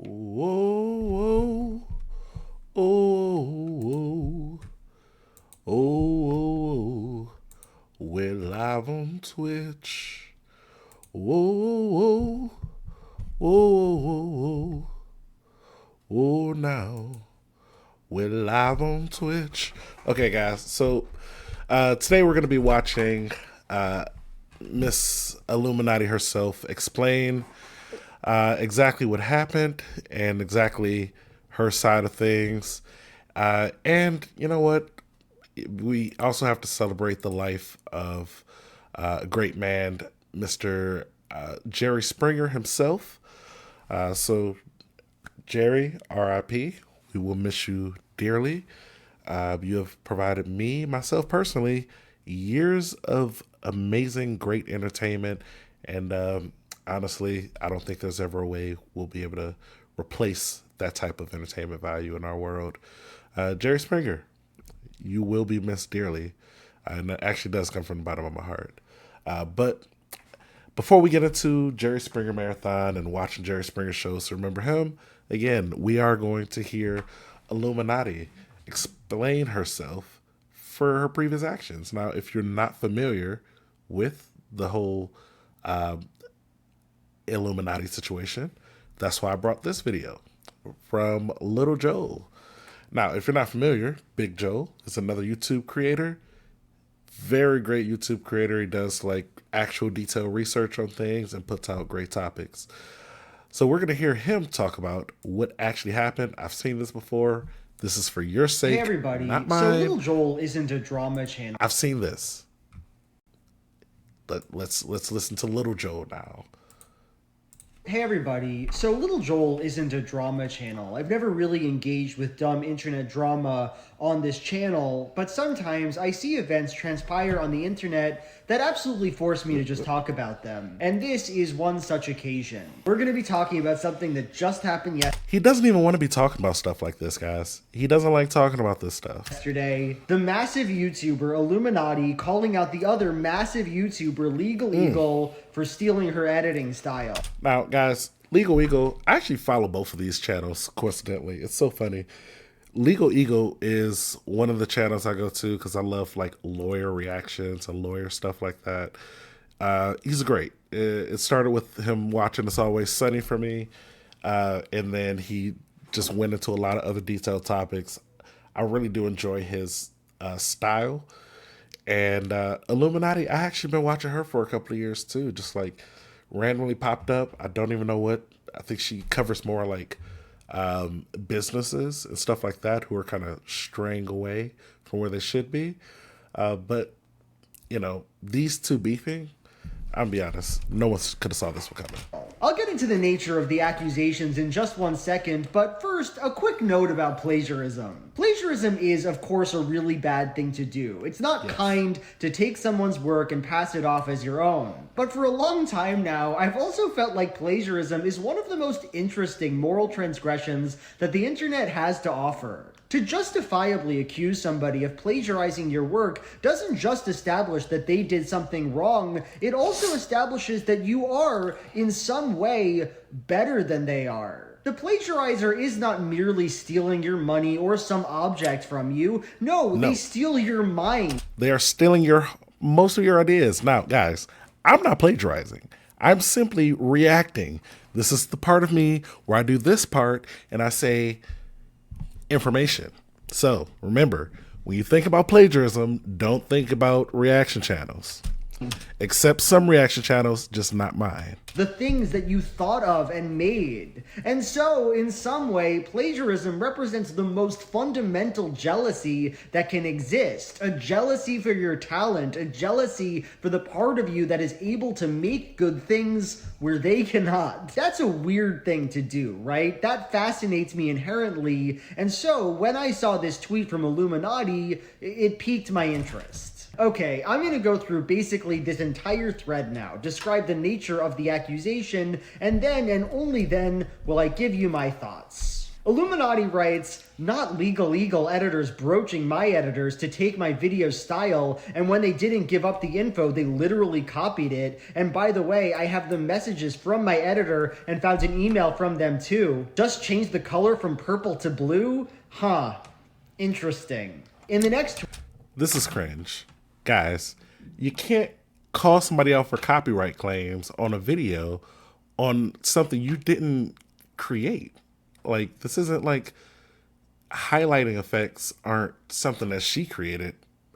Whoa, whoa, oh, oh, oh, we're live on Twitch. Whoa, whoa, whoa, whoa, now we're live on Twitch. Okay, guys, so today we're going to be watching Miss Illuminati herself explain exactly what happened and exactly her side of things. And you know what? We also have to celebrate the life of a great man, Mr. Jerry Springer himself. So, Jerry, RIP, we will miss you dearly. You have provided me, myself personally, years of amazing, great entertainment. And honestly, I don't think there's ever a way we'll be able to replace that type of entertainment value in our world. Jerry Springer, you will be missed dearly. And that actually does come from the bottom of my heart. But before we get into Jerry Springer Marathon and watching Jerry Springer shows to remember him, again, we are going to hear Illuminati explain herself for her previous actions. Now, if you're not familiar with the whole Illuminati situation, that's why I brought this video from Little Joel. Now, if you're not familiar, Big Joel is another YouTube creator. Very great YouTube creator. He does like actual detailed research on things and puts out great topics. So we're going to hear him talk about what actually happened. I've seen this before. This is for your sake, hey everybody. Not mine. So Little Joel isn't a drama channel. I've seen this. Let's listen to Little Joel now. Hey everybody, so Little Joel isn't a drama channel. I've never really engaged with dumb internet drama on this channel, but sometimes I see events transpire on the internet that absolutely force me to just talk about them. And this is one such occasion. We're going to be talking about something that just happened He doesn't even want to be talking about stuff like this, guys. He doesn't like talking about this stuff. yesterday. The massive YouTuber Illuminati calling out the other massive YouTuber Legal Eagle for stealing her editing style. Now, guys, Legal Eagle, I actually follow both of these channels, coincidentally. It's so funny. Legal Eagle is one of the channels I go to because I love like lawyer reactions and lawyer stuff like that. He's great. It started with him watching It's Always Sunny for me, and then he just went into a lot of other detailed topics. I really do enjoy his style. And Illuminati, I actually been watching her for a couple of years too, just like randomly popped up. I don't even know what. I think she covers more like businesses and stuff like that who are kind of straying away from where they should be. But, you know, these two beefing, I'll be honest, no one could have saw this one coming. I'll get into the nature of the accusations in just one second, but first, a quick note about plagiarism. Plagiarism is, of course, a really bad thing to do. It's not kind to take someone's work and pass it off as your own. But for a long time now, I've also felt like plagiarism is one of the most interesting moral transgressions that the internet has to offer. To justifiably accuse somebody of plagiarizing your work doesn't just establish that they did something wrong, it also establishes that you are, in some way, better than they are. The plagiarizer is not merely stealing your money or some object from you. No, they steal your mind. They are stealing most of your ideas. Now, guys, I'm not plagiarizing. I'm simply reacting. This is the part of me where I do this part and I say information. So remember, when you think about plagiarism, don't think about reaction channels. Except some reaction channels, just not mine. The things that you thought of and made. And so, in some way, plagiarism represents the most fundamental jealousy that can exist. A jealousy for your talent, a jealousy for the part of you that is able to make good things where they cannot. That's a weird thing to do, right? That fascinates me inherently. And so, when I saw this tweet from Illuminati, it piqued my interest. Okay, I'm going to go through basically this entire thread now, describe the nature of the accusation, and then and only then will I give you my thoughts. Illuminaughtii writes, not legal editors broaching my editors to take my video style, and when they didn't give up the info, they literally copied it. And by the way, I have the messages from my editor and found an email from them too. Just change the color from purple to blue? Huh. Interesting. In the next... This is cringe. Guys, you can't call somebody out for copyright claims on a video on something you didn't create. Like, this isn't like highlighting effects aren't something that she created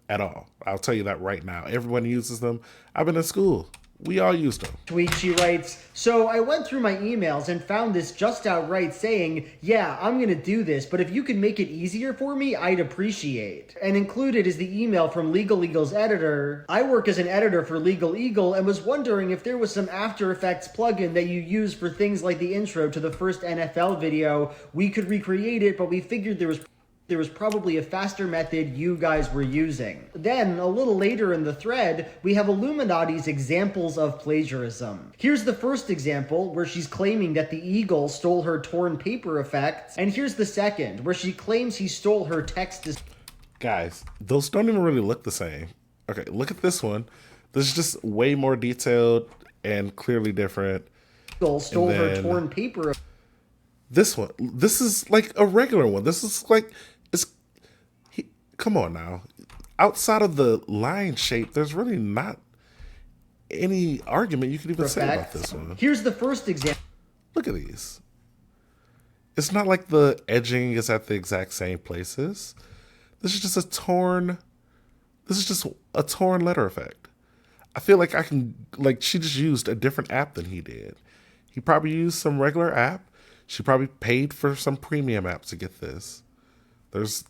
at all. I'll tell you that right now. Everyone uses them. I've been in school. We all used them. Tweet, she writes, so I went through my emails and found this just outright saying, yeah, I'm going to do this, but if you could make it easier for me, I'd appreciate. And included is the email from Legal Eagle's editor. I work as an editor for Legal Eagle and was wondering if there was some After Effects plugin that you use for things like the intro to the first NFL video. We could recreate it, but we figured there was probably a faster method you guys were using. Then, a little later in the thread, we have Illuminauti's examples of plagiarism. Here's the first example, where she's claiming that the eagle stole her torn paper effect, and here's the second, where she claims he stole her text. Guys, those don't even really look the same. Okay, look at this one. This is just way more detailed and clearly different. Eagle stole her torn paper. This one, this is like a regular one. This is like... Come on now. Outside of the line shape, there's really not any argument you could even say about this one. Here's the first example. Look at these. It's not like the edging is at the exact same places. This is just a torn letter effect. I feel like she just used a different app than he did. He probably used some regular app. She probably paid for some premium app to get this. There's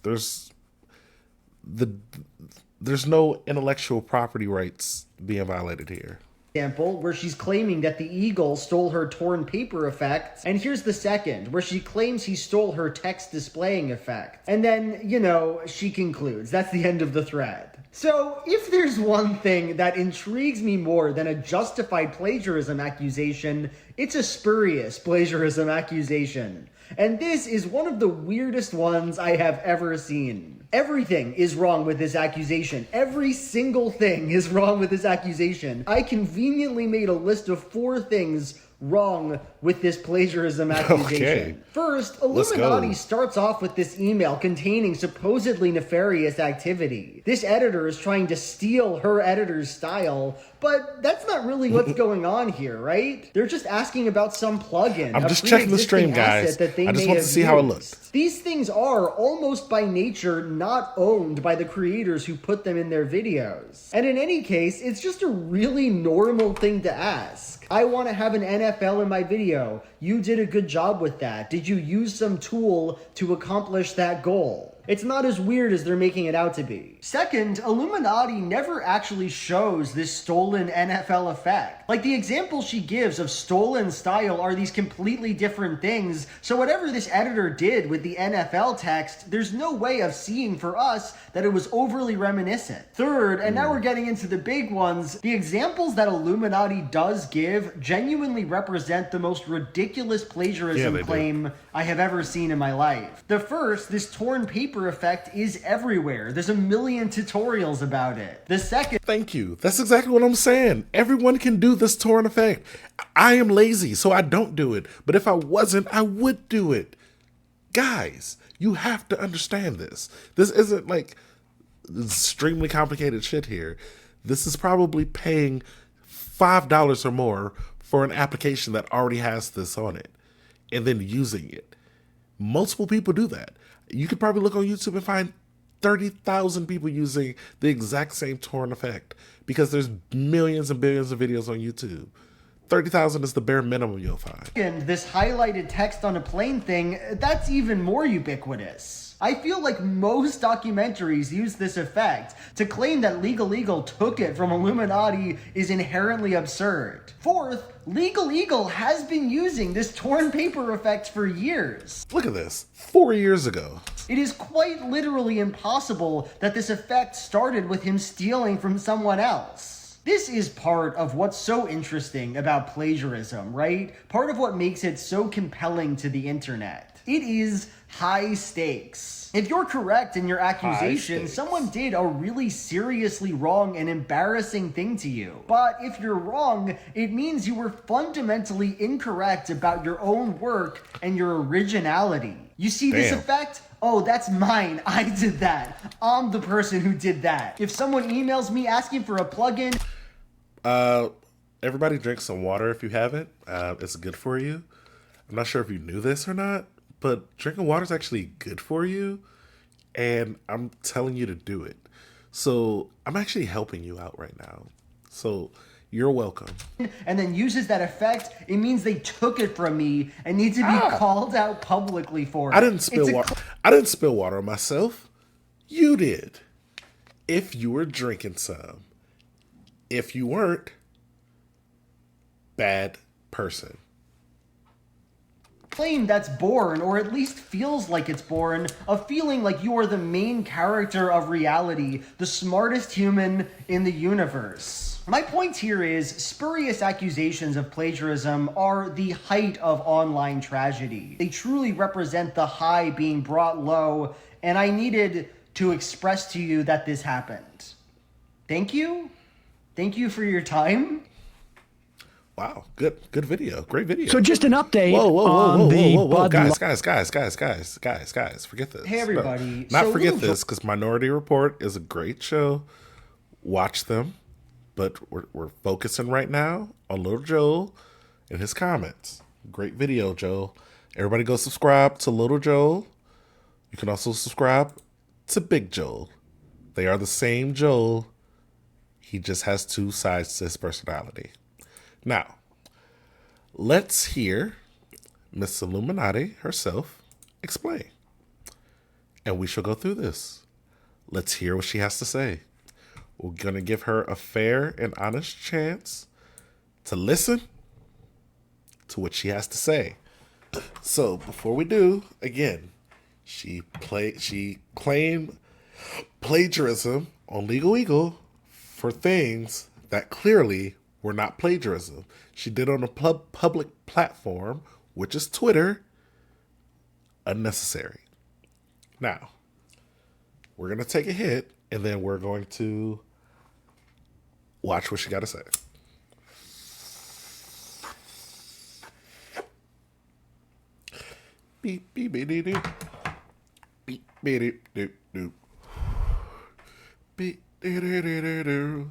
no intellectual property rights being violated here. Example where she's claiming that the eagle stole her torn paper effect, and here's the second where she claims he stole her text displaying effect. And then, she concludes. That's the end of the thread. So, if there's one thing that intrigues me more than a justified plagiarism accusation, it's a spurious plagiarism accusation. And this is one of the weirdest ones I have ever seen. Everything is wrong with this accusation. Every single thing is wrong with this accusation. I conveniently made a list of 4 things wrong with this plagiarism accusation. Okay. First, Illuminaughtii starts off with this email containing supposedly nefarious activity. This editor is trying to steal her editor's style, but that's not really what's going on here, right? They're just asking about some plugin. I'm just checking the stream, guys. I just want to see how it looks. These things are, almost by nature, not owned by the creators who put them in their videos. And in any case, it's just a really normal thing to ask. I want to have an NFL in my video. You did a good job with that. Did you use some tool to accomplish that goal? It's not as weird as they're making it out to be. Second, Illuminaughtii never actually shows this stolen NFL effect. Like, the examples she gives of stolen style are these completely different things, so whatever this editor did with the NFL text, there's no way of seeing for us that it was overly reminiscent. Third, and now we're getting into the big ones, the examples that Illuminaughtii does give genuinely represent the most ridiculous plagiarism claim I have ever seen in my life. The first, this torn paper effect, is everywhere. There's a million tutorials about it. The second... Thank you. That's exactly what I'm saying. Everyone can do this torn effect. I am lazy, so I don't do it. But if I wasn't, I would do it. Guys, you have to understand this. This isn't like extremely complicated shit here. This is probably paying $5 or more for an application that already has this on it and then using it. Multiple people do that. You could probably look on YouTube and find 30,000 people using the exact same torn effect because there's millions and billions of videos on YouTube. 30,000 is the bare minimum you'll find. And this highlighted text on a plane thing, that's even more ubiquitous. I feel like most documentaries use this effect. To claim that Legal Eagle took it from Illuminaughtii is inherently absurd. Fourth, Legal Eagle has been using this torn paper effect for years. Look at this, 4 years ago. It is quite literally impossible that this effect started with him stealing from someone else. This is part of what's so interesting about plagiarism, right? Part of what makes it so compelling to the internet. It is high stakes. If you're correct in your accusation, someone did a really seriously wrong and embarrassing thing to you. But if you're wrong, it means you were fundamentally incorrect about your own work and your originality. You see this effect? Oh, that's mine. I did that. I'm the person who did that. If someone emails me asking for a plugin... Everybody drink some water if you haven't. It's good for you. I'm not sure if you knew this or not, but drinking water is actually good for you. And I'm telling you to do it. So I'm actually helping you out right now. So you're welcome. And then uses that effect, it means they took it from me and need to be called out publicly for it. I didn't spill water. I didn't spill water on myself. You did. If you were drinking some. If you weren't, bad person. Claim that's born, or at least feels like it's born, of feeling like you are the main character of reality, the smartest human in the universe. My point here is, spurious accusations of plagiarism are the height of online tragedy. They truly represent the high being brought low, and I needed to express to you that this happened. Thank you. Thank you for your time. Wow, good video. Great video. So just an update whoa, guys, forget this. Hey, everybody. Not forget this, because Minority Report is a great show. Watch them. But we're focusing right now on Little Joel and his comments. Great video, Joel. Everybody go subscribe to Little Joel. You can also subscribe to Big Joel. They are the same Joel. He just has two sides to his personality. Now, let's hear Miss Illuminati herself explain. And we shall go through this. Let's hear what she has to say. We're going to give her a fair and honest chance to listen to what she has to say. So before we do, again, she claimed plagiarism on Legal Eagle for things that clearly were not plagiarism. She did on a public platform, which is Twitter, unnecessary. Now, we're going to take a hit, and then we're going to watch what she got to say. Beep, beep, beep, beep, beep. Beep, beep, beep, beep. Beep, beep, beep, beep, beep.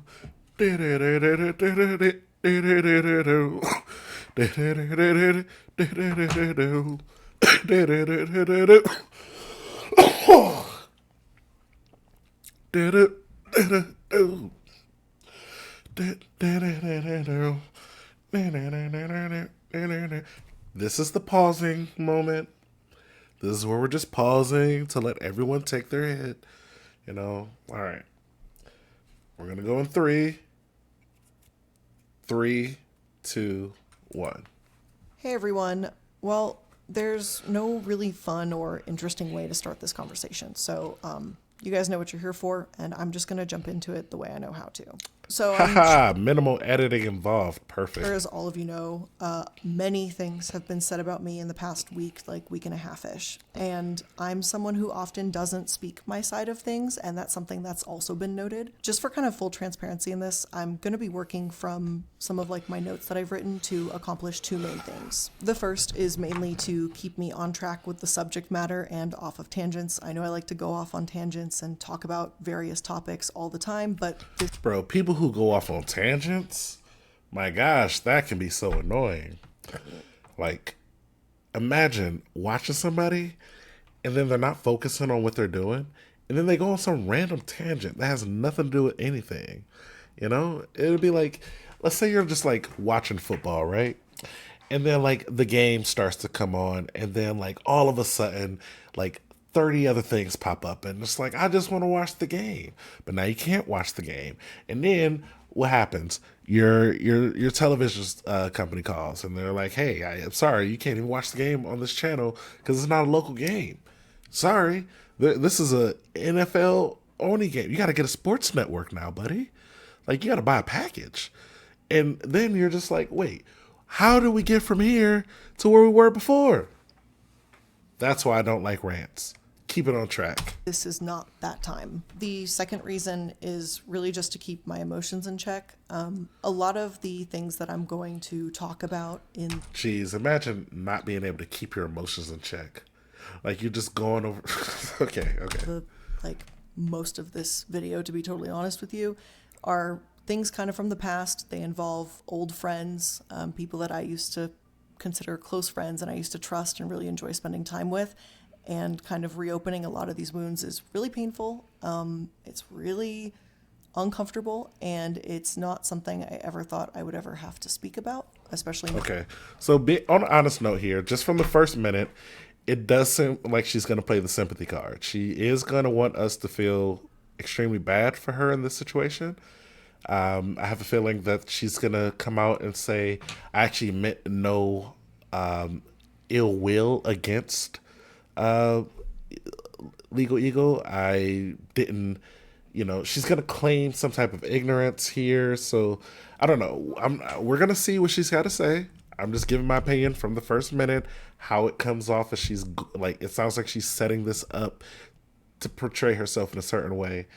This is the pausing moment. This is where we're just pausing to let everyone take their hit. You know, all right. We're going to go in 3, 2, 1. Hey everyone. Well, there's no really fun or interesting way to start this conversation. So, you guys know what you're here for, and I'm just going to jump into it the way I know how to. So, minimal editing involved. Perfect. As all of you know, many things have been said about me in the past week and a half-ish. And I'm someone who often doesn't speak my side of things, and that's something that's also been noted. Just for kind of full transparency in this, I'm going to be working from some of my notes that I've written to accomplish 2 main things. The first is mainly to keep me on track with the subject matter and off of tangents. I know I like to go off on tangents and talk about various topics all the time, but... Bro, people who go off on tangents, my gosh, that can be so annoying. Like, imagine watching somebody and then they're not focusing on what they're doing, and then they go on some random tangent that has nothing to do with anything. You know, it would be like, let's say you're just watching football, right? And then the game starts to come on, and then all of a sudden 30 other things pop up, and it's I just want to watch the game, but now you can't watch the game. And then what happens? Your television company calls, and they're like, "Hey, I'm sorry, you can't even watch the game on this channel because it's not a local game. Sorry, this is a NFL only game. You got to get a sports network now, buddy. You got to buy a package." And then you're just wait, how do we get from here to where we were before? That's why I don't like rants. Keep it on track. This is not that time. The second reason is really just to keep my emotions in check. A lot of the things that I'm going to talk about in... Jeez, imagine not being able to keep your emotions in check. Like you're just going over... Okay. Most of this video, to be totally honest with you, are things kind of from the past. They involve old friends, people that I used to consider close friends and I used to trust and really enjoy spending time with. And kind of reopening a lot of these wounds is really painful. It's really uncomfortable, and it's not something I ever thought I would ever have to speak about, especially... Okay. So on an honest note here, just from the first minute, it does seem like she's going to play the sympathy card. She is going to want us to feel extremely bad for her in this situation. I have a feeling that she's going to come out and say, I actually meant no ill will against Legal Eagle. I didn't, she's going to claim some type of ignorance here. So I don't know. We're going to see what she's got to say. I'm just giving my opinion from the first minute, how it comes off as she's like, it sounds like she's setting this up to portray herself in a certain way.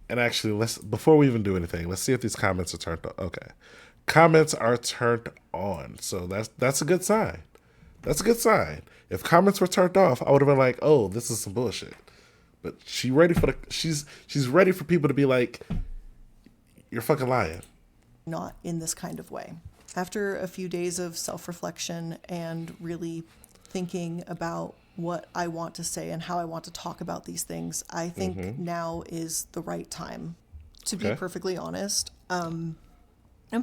And actually, before we even do anything, let's see if these comments are turned on. Okay. Comments are turned on. So that's a good sign. That's a good sign. If comments were turned off, I would have been like, "Oh, this is some bullshit." But she's ready for people to be like, "You're fucking lying." Not in this kind of way. After a few days of self-reflection and really thinking about what I want to say and how I want to talk about these things, I think now is the right time. To be perfectly honest, I'm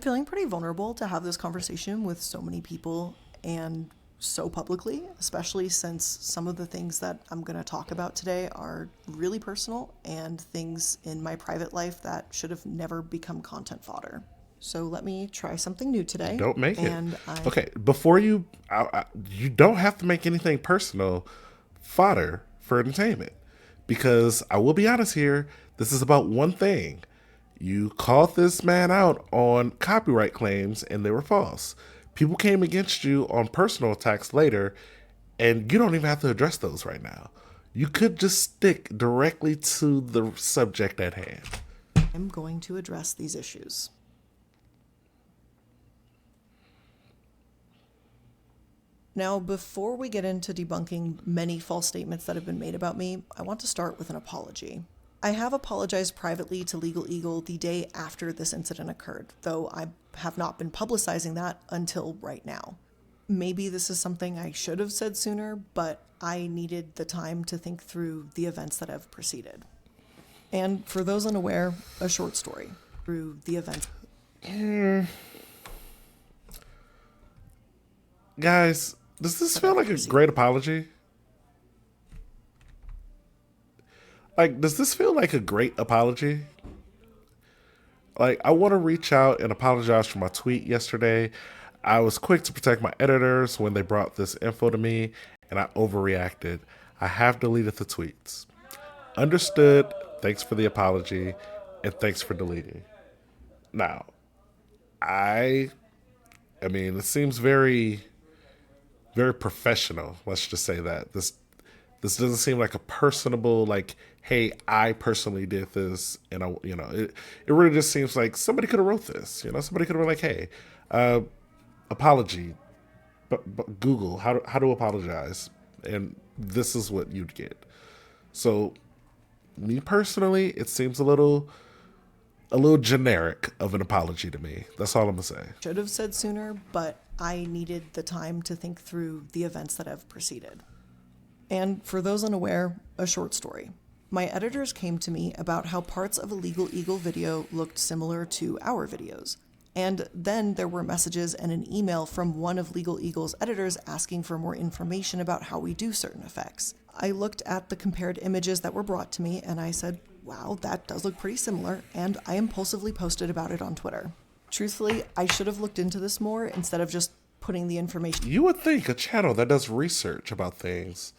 feeling pretty vulnerable to have this conversation with so many people and so publicly, especially since some of the things that I'm going to talk about today are really personal and things in my private life that should have never become content fodder. So let me try something new today. Don't make it. Okay, before you don't have to make anything personal fodder for entertainment. Because I will be honest here, this is about one thing. You called this man out on copyright claims and they were false. People came against you on personal attacks later, and you don't even have to address those right now. You could just stick directly to the subject at hand. I'm going to address these issues. Now, before we get into debunking many false statements that have been made about me, I want to start with an apology. I have apologized privately to Legal Eagle the day after this incident occurred, though I have not been publicizing that until right now. Maybe this is something I should have said sooner, but I needed the time to think through the events that have preceded. And for those unaware, a short story through the events. Guys, does this feel like a great apology? Like, does this feel like a great apology? Like, I want to reach out and apologize for my tweet yesterday. I was quick to protect my editors when they brought this info to me, and I overreacted. I have deleted the tweets. Understood. Thanks for the apology, and thanks for deleting. Now, I mean, it seems very, very professional. Let's just say that. This doesn't seem like a personable, like, hey, I personally did this, and it really just seems like somebody could have wrote this. Somebody could have been like, hey, apology, but Google how to apologize, and this is what you'd get. So, me personally, it seems a little generic of an apology to me. That's all I'm gonna say. Should have said sooner, but I needed the time to think through the events that have preceded. And for those unaware, a short story. My editors came to me about how parts of a Legal Eagle video looked similar to our videos. And then there were messages and an email from one of Legal Eagle's editors asking for more information about how we do certain effects. I looked at the compared images that were brought to me and I said, wow, that does look pretty similar, and I impulsively posted about it on Twitter. Truthfully, I should have looked into this more instead of just putting the information You would think a channel that does research about things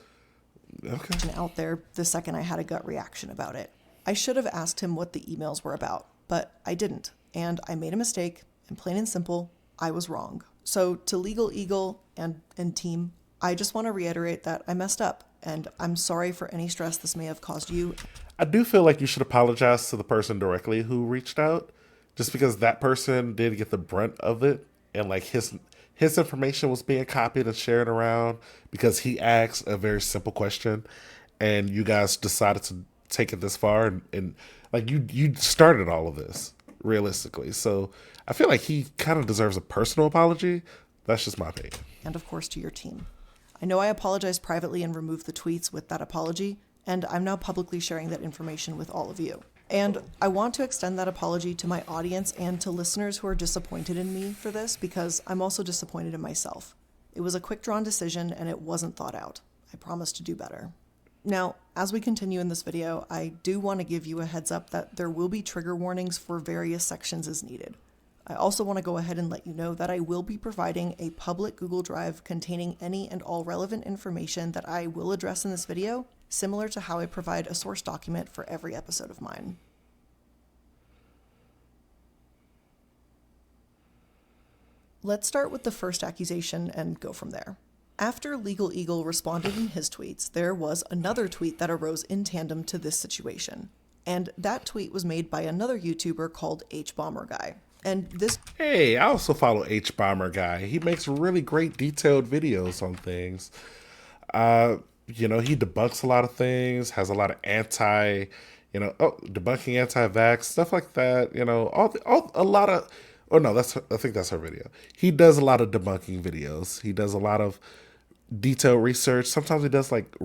out there the second I had a gut reaction about it. I should have asked him what the emails were about, but I didn't, and I made a mistake, and plain and simple, I was wrong. So to Legal Eagle and team, I just want to reiterate that I messed up, and I'm sorry for any stress this may have caused you. I do feel like you should apologize to the person directly who reached out, just because that person did get the brunt of it, and like his information was being copied and shared around because he asked a very simple question, and you guys decided to take it this far, and like you started all of this realistically. So I feel like he kind of deserves a personal apology. That's just my opinion. And of course to your team. I know I apologized privately and removed the tweets with that apology, and I'm now publicly sharing that information with all of you. And I want to extend that apology to my audience and to listeners who are disappointed in me for this, because I'm also disappointed in myself. It was a quick-drawn decision and it wasn't thought out. I promise to do better. Now, as we continue in this video, I do want to give you a heads up that there will be trigger warnings for various sections as needed. I also want to go ahead and let you know that I will be providing a public Google Drive containing any and all relevant information that I will address in this video, similar to how I provide a source document for every episode of mine. Let's start with the first accusation and go from there. After Legal Eagle responded in his tweets, there was another tweet that arose in tandem to this situation. And that tweet was made by another YouTuber called HBomberGuy. And this... Hey, I also follow HBomberGuy. He makes really great detailed videos on things. You know, he debunks a lot of things, has a lot of debunking anti-vax, stuff like that. You know, a lot of... Oh no, I think that's her video. He does a lot of debunking videos. He does a lot of detailed research. Sometimes he does like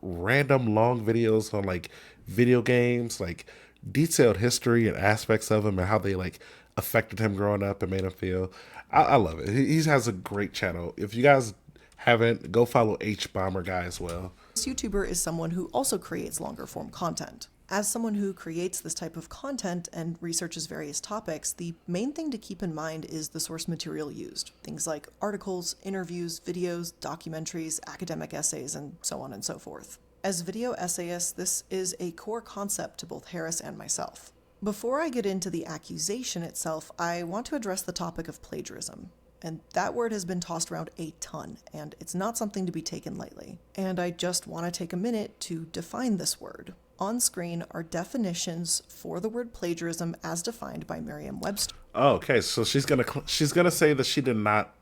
random long videos on like video games, like detailed history and aspects of them and how they like affected him growing up and made him feel. I love it. He has a great channel. If you guys haven't, go follow HBomberGuy as well. This YouTuber is someone who also creates longer form content. As someone who creates this type of content and researches various topics, the main thing to keep in mind is the source material used. Things like articles, interviews, videos, documentaries, academic essays, and so on and so forth. As video essayists, this is a core concept to both Harris and myself. Before I get into the accusation itself, I want to address the topic of plagiarism. And that word has been tossed around a ton, and it's not something to be taken lightly. And I just want to take a minute to define this word. On screen are definitions for the word plagiarism as defined by Merriam-Webster. Oh, okay, so she's gonna say that she did not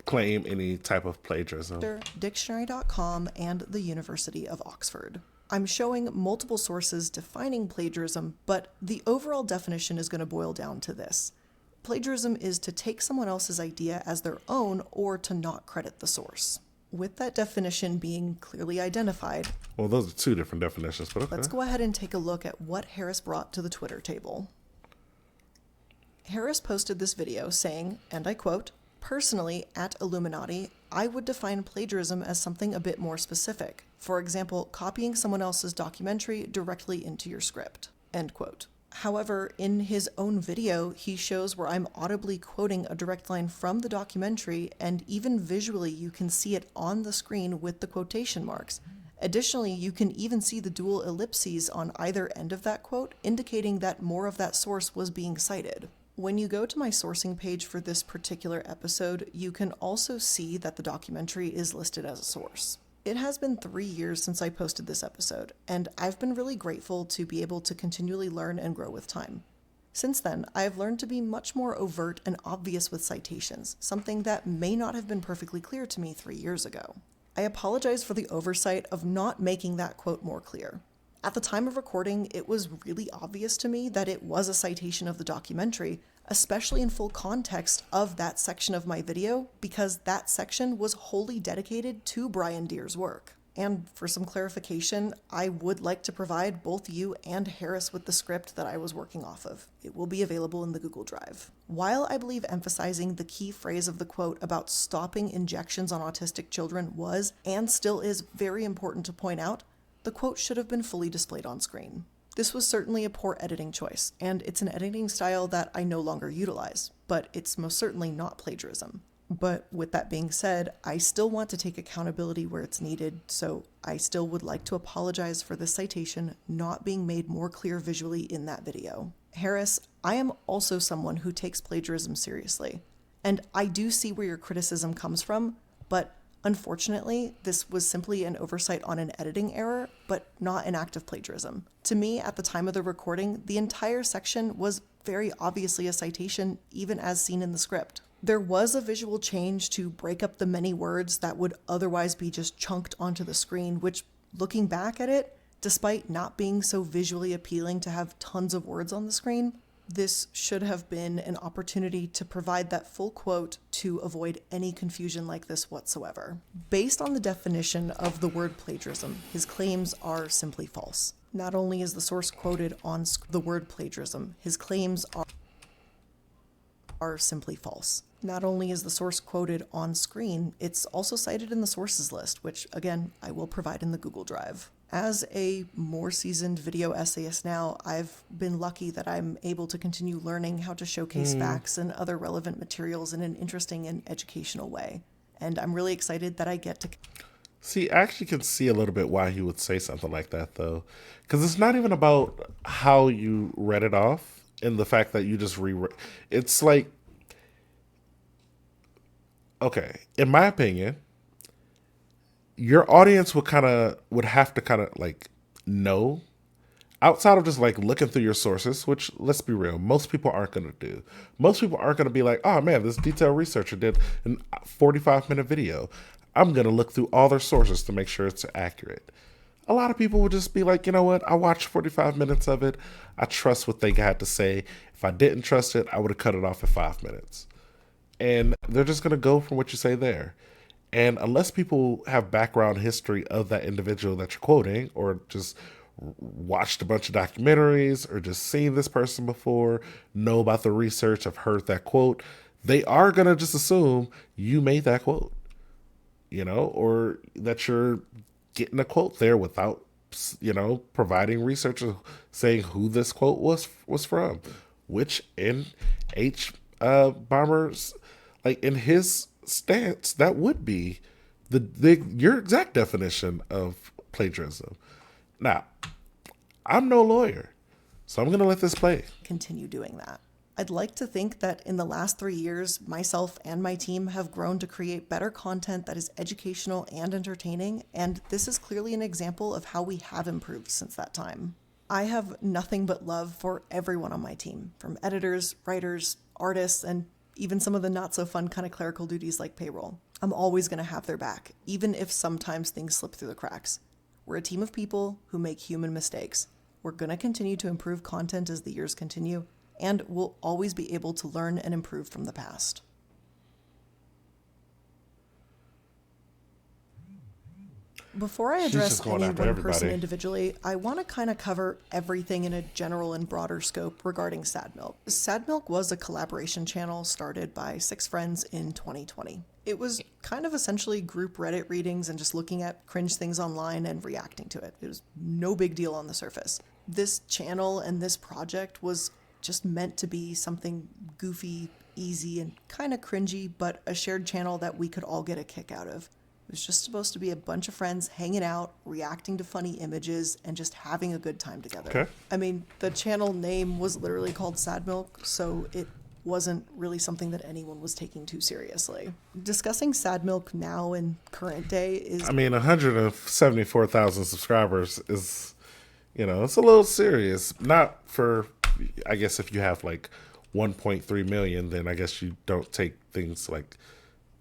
claim any type of plagiarism. Dictionary.com and the University of Oxford. I'm showing multiple sources defining plagiarism, but the overall definition is going to boil down to this. Plagiarism is to take someone else's idea as their own or to not credit the source. With that definition being clearly identified, well, those are two different definitions, but okay. Let's go ahead and take a look at what Harris brought to the Twitter table. Harris posted this video saying, and I quote, "Personally, at Illuminati, I would define plagiarism as something a bit more specific. For example, copying someone else's documentary directly into your script." End quote. However, in his own video, he shows where I'm audibly quoting a direct line from the documentary, and even visually you can see it on the screen with the quotation marks. Additionally, you can even see the dual ellipses on either end of that quote, indicating that more of that source was being cited. When you go to my sourcing page for this particular episode, you can also see that the documentary is listed as a source. It has been 3 years since I posted this episode, and I've been really grateful to be able to continually learn and grow with time. Since then, I have learned to be much more overt and obvious with citations, something that may not have been perfectly clear to me 3 years ago. I apologize for the oversight of not making that quote more clear. At the time of recording, it was really obvious to me that it was a citation of the documentary, especially in full context of that section of my video, because that section was wholly dedicated to Brian Deere's work. And for some clarification, I would like to provide both you and Harris with the script that I was working off of. It will be available in the Google Drive. While I believe emphasizing the key phrase of the quote about stopping injections on autistic children was, and still is, very important to point out, the quote should have been fully displayed on screen. This was certainly a poor editing choice, and it's an editing style that I no longer utilize, but it's most certainly not plagiarism. But with that being said, I still want to take accountability where it's needed, so I still would like to apologize for this citation not being made more clear visually in that video. Harris, I am also someone who takes plagiarism seriously, and I do see where your criticism comes from, but Unfortunately, this was simply an oversight on an editing error, but not an act of plagiarism. To me, at the time of the recording, the entire section was very obviously a citation, even as seen in the script. There was a visual change to break up the many words that would otherwise be just chunked onto the screen, which, looking back at it, despite not being so visually appealing to have tons of words on the screen, this should have been an opportunity to provide that full quote to avoid any confusion like this whatsoever. Based on the definition of the word plagiarism, his claims are simply false. Not only is the source quoted on the word plagiarism, his claims are simply false. Not only is the source quoted on screen, it's also cited in the sources list, which, again, I will provide in the Google Drive. As a more seasoned video essayist now, I've been lucky that I'm able to continue learning how to showcase facts and other relevant materials in an interesting and educational way. And I'm really excited that I get to... See, I actually can see a little bit why he would say something like that, though. Because it's not even about how you read it off and the fact that you just reread. It's like, okay, in my opinion, your audience would have to like know, outside of just like looking through your sources, which, let's be real, most people aren't going to do. Most people aren't going to be like, oh man, this detailed researcher did a 45-minute video. I'm going to look through all their sources to make sure it's accurate. A lot of people will just be like, you know what, I watched 45 minutes of it. I trust what they had to say. If I didn't trust it, I would have cut it off at 5 minutes. And they're just going to go from what you say there. And unless people have background history of that individual that you're quoting, or just watched a bunch of documentaries, or just seen this person before, know about the research, have heard that quote, they are going to just assume you made that quote, you know, or that you're getting a quote there without, you know, providing research or saying who this quote was from, which in Bomber's, like in his stance, that would be your exact definition of plagiarism. Now, I'm no lawyer, so I'm going to let this play. Continue doing that. I'd like to think that in the last 3 years, myself and my team have grown to create better content that is educational and entertaining, and this is clearly an example of how we have improved since that time. I have nothing but love for everyone on my team, from editors, writers, artists, and even some of the not so fun kind of clerical duties like payroll. I'm always going to have their back, even if sometimes things slip through the cracks. We're a team of people who make human mistakes. We're going to continue to improve content as the years continue, and we'll always be able to learn and improve from the past. Before I address any one person individually, I want to kind of cover everything in a general and broader scope regarding Sad Milk. Sad Milk was a collaboration channel started by 6 friends in 2020. It was kind of essentially group Reddit readings and just looking at cringe things online and reacting to it. It was no big deal on the surface. This channel and this project was just meant to be something goofy, easy, and kind of cringy, but a shared channel that we could all get a kick out of. It was just supposed to be a bunch of friends hanging out, reacting to funny images, and just having a good time together. Okay. I mean, the channel name was literally called Sad Milk, so it wasn't really something that anyone was taking too seriously. Discussing Sad Milk now in current day is... I mean, 174,000 subscribers is, you know, it's a little serious. Not for, I guess if you have like 1.3 million, then I guess you don't take things like...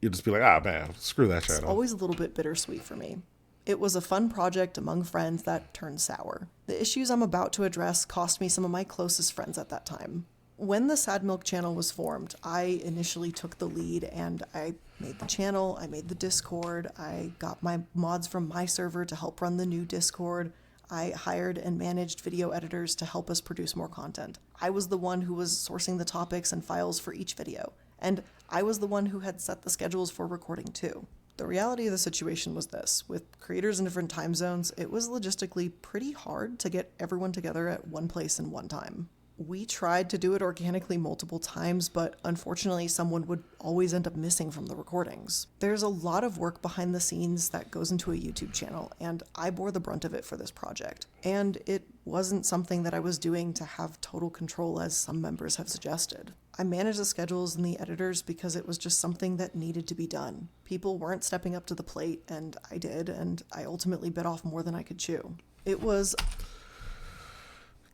You just be like, ah, man, screw that channel. It's always a little bit bittersweet for me. It was a fun project among friends that turned sour. The issues I'm about to address cost me some of my closest friends at that time. When the Sad Milk channel was formed, I initially took the lead and I made the channel, I made the Discord, I got my mods from my server to help run the new Discord, I hired and managed video editors to help us produce more content. I was the one who was sourcing the topics and files for each video, and I was the one who had set the schedules for recording too. The reality of the situation was this: with creators in different time zones, it was logistically pretty hard to get everyone together at one place in one time. We tried to do it organically multiple times, but unfortunately someone would always end up missing from the recordings. There's a lot of work behind the scenes that goes into a YouTube channel, and I bore the brunt of it for this project. And it wasn't something that I was doing to have total control, as some members have suggested. I managed the schedules and the editors because it was just something that needed to be done. People weren't stepping up to the plate, and I did, and I ultimately bit off more than I could chew. It was...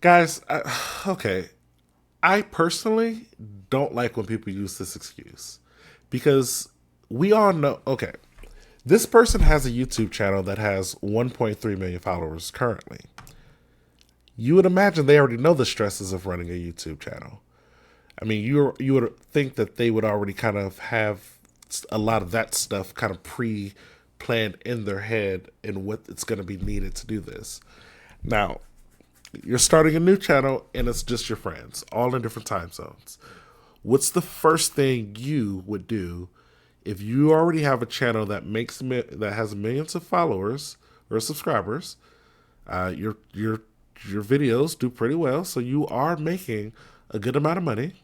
Guys, okay. I personally don't like when people use this excuse because we all know, okay, this person has a YouTube channel that has 1.3 million followers currently. You would imagine they already know the stresses of running a YouTube channel. I mean, you would think that they would already kind of have a lot of that stuff kind of pre-planned in their head and what it's going to be needed to do this. Now, you're starting a new channel and it's just your friends, all in different time zones. What's the first thing you would do if you already have a channel that has millions of followers or subscribers? Your videos do pretty well, so you are making a good amount of money.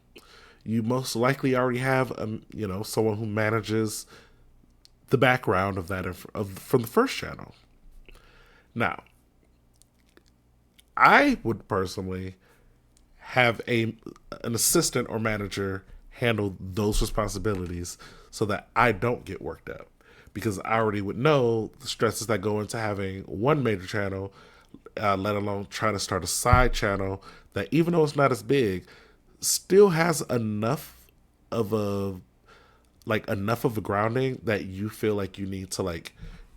You most likely already have someone who manages the background of that from the first channel. Now, I would personally have an assistant or manager handle those responsibilities so that I don't get worked up, because I already would know the stresses that go into having one major channel, let alone trying to start a side channel that, even though it's not as big, still has enough of a grounding that you feel like you need to like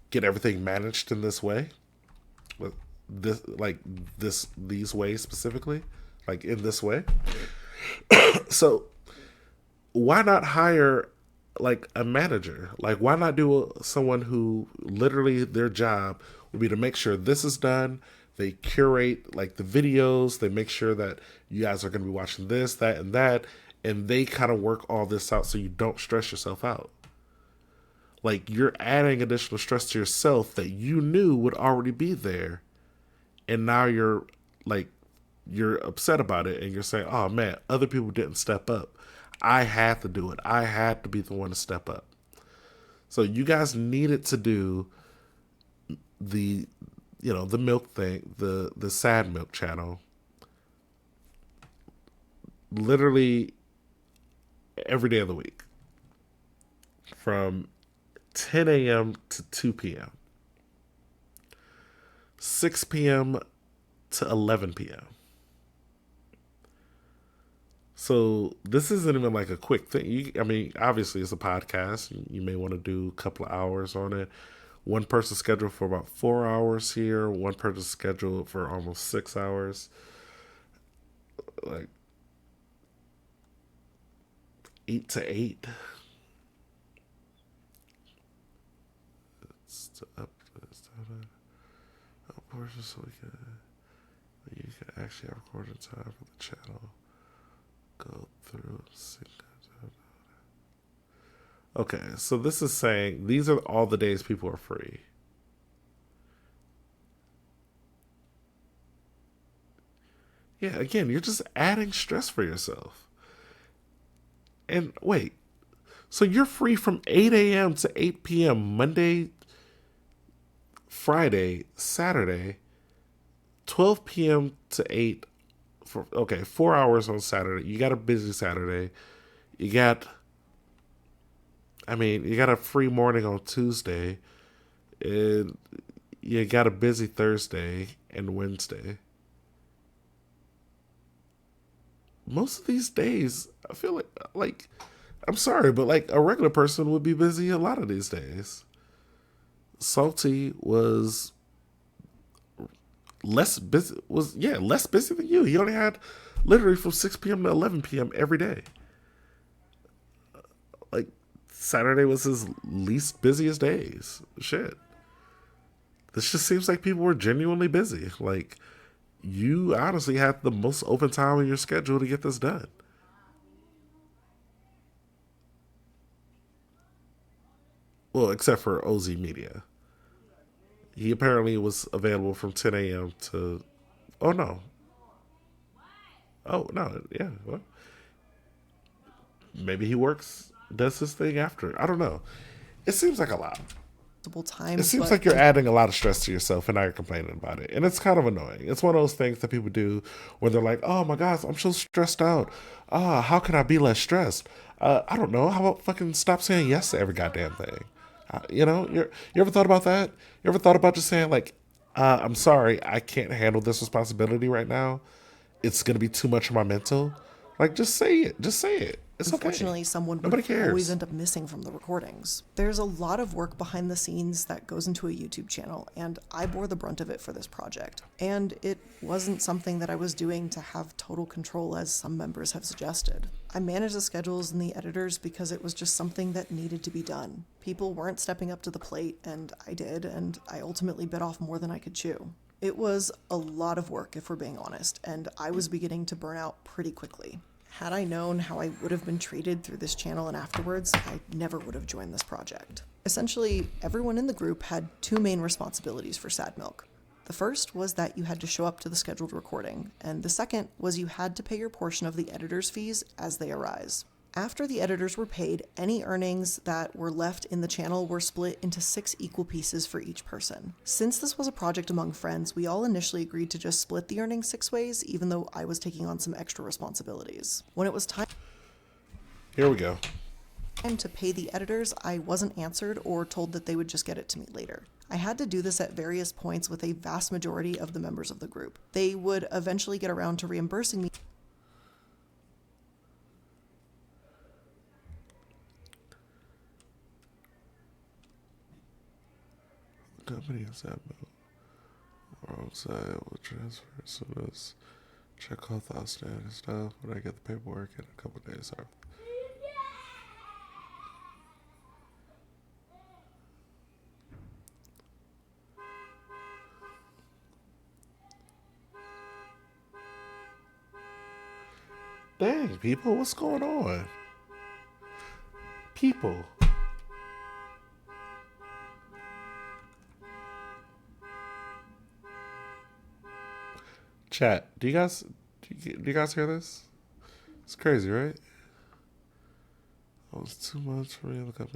get everything managed in this way. These ways specifically, like in this way. So why not hire like a manager? Like, why not do someone who literally their job would be to make sure this is done? They curate like the videos, they make sure that you guys are going to be watching this, that, and that, and they kind of work all this out so you don't stress yourself out. Like, you're adding additional stress to yourself that you knew would already be there. And now you're upset about it and you're saying, oh man, other people didn't step up. I had to do it. I had to be the one to step up. So you guys needed to do the milk thing, the sad milk channel, literally every day of the week from 10 a.m. to 2 p.m. 6 p.m. to 11 p.m. So this isn't even like a quick thing. Obviously it's a podcast. You may want to do a couple of hours on it. One person scheduled for about 4 hours here. One person scheduled for almost 6 hours. Like 8 to 8. It's up. So you can actually have recording time for the channel. Go through. Okay, so this is saying these are all the days people are free. Yeah, again, you're just adding stress for yourself. And wait, so you're free from 8 a.m. to 8 p.m. Monday, Friday, Saturday, 12 p.m. to 8 4 hours on Saturday. You got a busy Saturday. You got a free morning on Tuesday. And you got a busy Thursday and Wednesday. Most of these days, I feel like I'm sorry, but like a regular person would be busy a lot of these days. Salty was less busy than you. He only had literally from 6 p.m. to 11 p.m. every day. Like Saturday was his least busiest days. Shit. This just seems like people were genuinely busy. Like, you honestly had the most open time in your schedule to get this done. Well, except for OZ Media. He apparently was available from 10 a.m. to... Oh, no. Oh no, yeah. Well, maybe he does his thing after. I don't know. It seems like a lot. multiple It times, seems but like you're adding a lot of stress to yourself and now you're complaining about it. And it's kind of annoying. It's one of those things that people do where they're like, oh my gosh, I'm so stressed out. How can I be less stressed? I don't know. How about fucking stop saying yes to every goddamn thing? You ever thought about that? You ever thought about just saying, like, I'm sorry, I can't handle this responsibility right now. It's going to be too much of my mental. Like, just say it. Just say it. It's okay. unfortunately, someone would Nobody always cares. end up missing from the recordings. There's a lot of work behind the scenes that goes into a YouTube channel, and I bore the brunt of it for this project. And it wasn't something that I was doing to have total control, as some members have suggested. I managed the schedules and the editors because it was just something that needed to be done. People weren't stepping up to the plate, and I did, and I ultimately bit off more than I could chew. It was a lot of work, if we're being honest, and I was beginning to burn out pretty quickly. Had I known how I would have been treated through this channel and afterwards, I never would have joined this project. Essentially, everyone in the group had two main responsibilities for Sad Milk. The first was that you had to show up to the scheduled recording, and the second was you had to pay your portion of the editor's fees as they arise. After the editors were paid, any earnings that were left in the channel were split into 6 equal pieces for each person. Since this was a project among friends, we all initially agreed to just split the earnings 6 ways, even though I was taking on some extra responsibilities. When it was time Here we go. to pay the editors, I wasn't answered or told that they would just get it to me later. I had to do this at various points with a vast majority of the members of the group. They would eventually get around to reimbursing me Company has that bill. Wrong side will transfer as soon as check off the outstanding stuff when I get the paperwork in a couple of days. Dang, people, what's going on? People. Chat, do you guys hear this? It's crazy, right? Oh, it's too much for me. Look up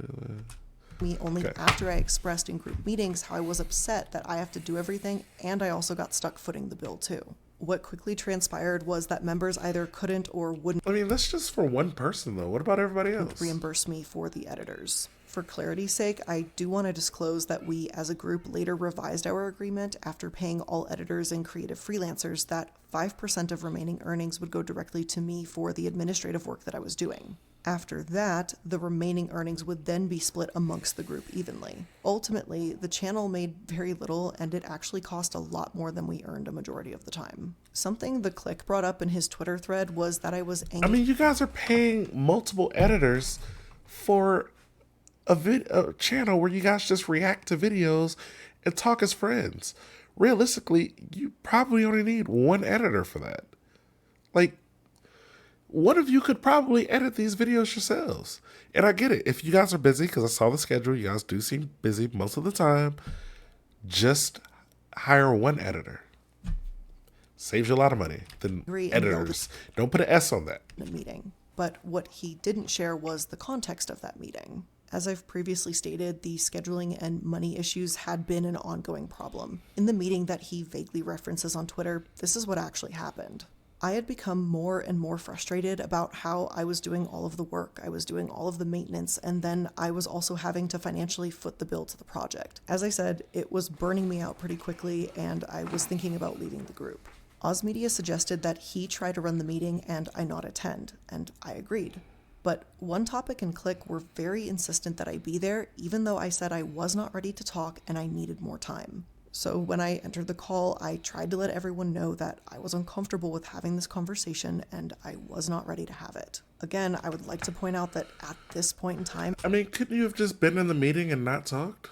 me only Okay. after I expressed in group meetings how I was upset that I have to do everything, and I also got stuck footing the bill too. What quickly transpired was that members either couldn't or wouldn't I mean, that's just for one person, though. What about everybody else? reimburse me for the editors. For clarity's sake, I do want to disclose that we as a group later revised our agreement after paying all editors and creative freelancers that 5% of remaining earnings would go directly to me for the administrative work that I was doing. After that, the remaining earnings would then be split amongst the group evenly. Ultimately, the channel made very little, and it actually cost a lot more than we earned a majority of the time. Something the Click brought up in his Twitter thread was that I was I angry. mean, you guys are paying multiple editors for a channel where you guys just react to videos and talk as friends. Realistically, you probably only need one editor for that. Like, one of you could probably edit these videos yourselves. And I get it. If you guys are busy, because I saw the schedule, you guys do seem busy most of the time, just hire one editor. Saves you a lot of money than Agree and yelled editors. Don't put an S on that. in a meeting. But what he didn't share was the context of that meeting. As I've previously stated, the scheduling and money issues had been an ongoing problem. In the meeting that he vaguely references on Twitter, this is what actually happened. I had become more and more frustrated about how I was doing all of the work, I was doing all of the maintenance, and then I was also having to financially foot the bill to the project. As I said, it was burning me out pretty quickly, and I was thinking about leaving the group. Ozmedia suggested that he try to run the meeting and I not attend, and I agreed. But One Topic and Click were very insistent that I be there, even though I said I was not ready to talk and I needed more time. So when I entered the call, I tried to let everyone know that I was uncomfortable with having this conversation and I was not ready to have it. Again, I would like to point out that at this point in time, I mean, couldn't you have just been in the meeting and not talked?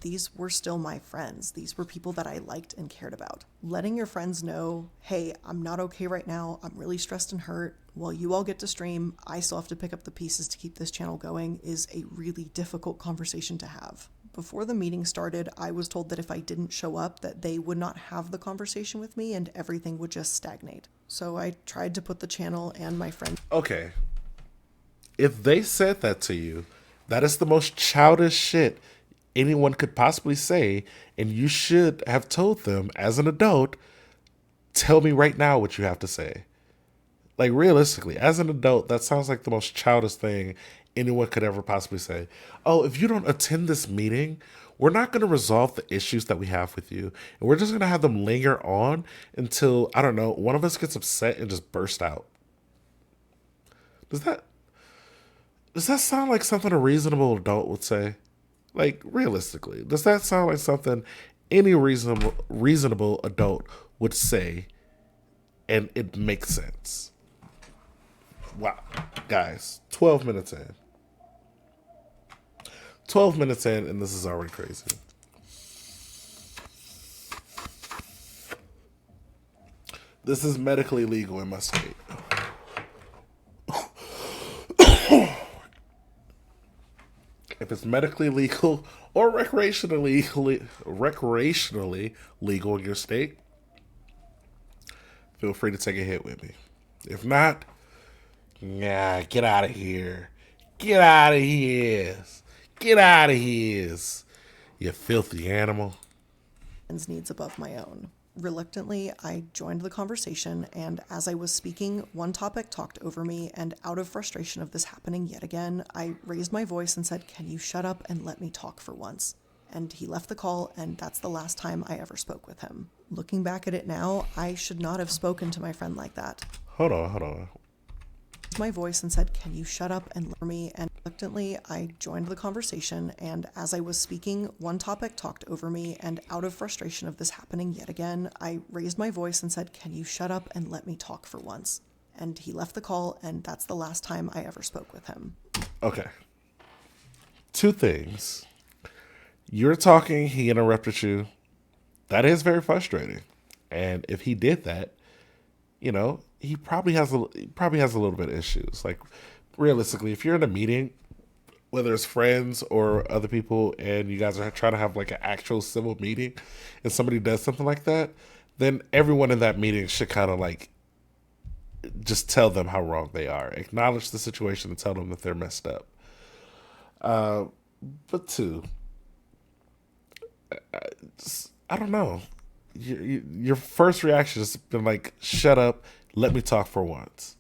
these were still my friends. These were people that I liked and cared about. Letting your friends know, hey, I'm not okay right now. I'm really stressed and hurt. While you all get to stream, I still have to pick up the pieces to keep this channel going is a really difficult conversation to have. Before the meeting started, I was told that if I didn't show up, that they would not have the conversation with me and everything would just stagnate. So I tried to put the channel and my friend. Okay. If they said that to you, that is the most childish shit anyone could possibly say, and you should have told them as an adult, tell me right now what you have to say. Like, realistically, as an adult, that sounds like the most childish thing anyone could ever possibly say. Oh, if you don't attend this meeting, we're not going to resolve the issues that we have with you. And we're just going to have them linger on until, I don't know, one of us gets upset and just burst out. Does that sound like something a reasonable adult would say? Like, realistically, does that sound like something any reasonable adult would say and it makes sense? Wow. Guys, 12 minutes in. 12 minutes in, and this is already crazy. This is medically legal in my state. If it's medically legal or recreationally legal in your state, feel free to take a hit with me. If not, nah, get out of here. Get out of here. Get out of here, you filthy animal. Needs above my own. Reluctantly, I joined the conversation, and as I was speaking, one topic talked over me, and out of frustration of this happening yet again, I raised my voice and said, "Can you shut up and let me talk for once?" And he left the call, and that's the last time I ever spoke with him. Looking back at it now, I should not have spoken to my friend like that. Hold on. My voice and said, "Can you shut up and let me?" And reluctantly, I joined the conversation, and as I was speaking, one topic talked over me, and out of frustration of this happening yet again, I raised my voice and said, "Can you shut up and let me talk for once?" And he left the call, and that's the last time I ever spoke with him. Okay. Two things. You're talking, he interrupted you. That is very frustrating. And if he did that, you know, he probably has a little bit of issues. Like, realistically, if you're in a meeting, whether it's friends or other people, and you guys are trying to have like an actual civil meeting, and somebody does something like that, then everyone in that meeting should kind of like just tell them how wrong they are, acknowledge the situation, and tell them that they're messed up. But two, I don't know. Your first reaction has been like, "Shut up, let me talk for once."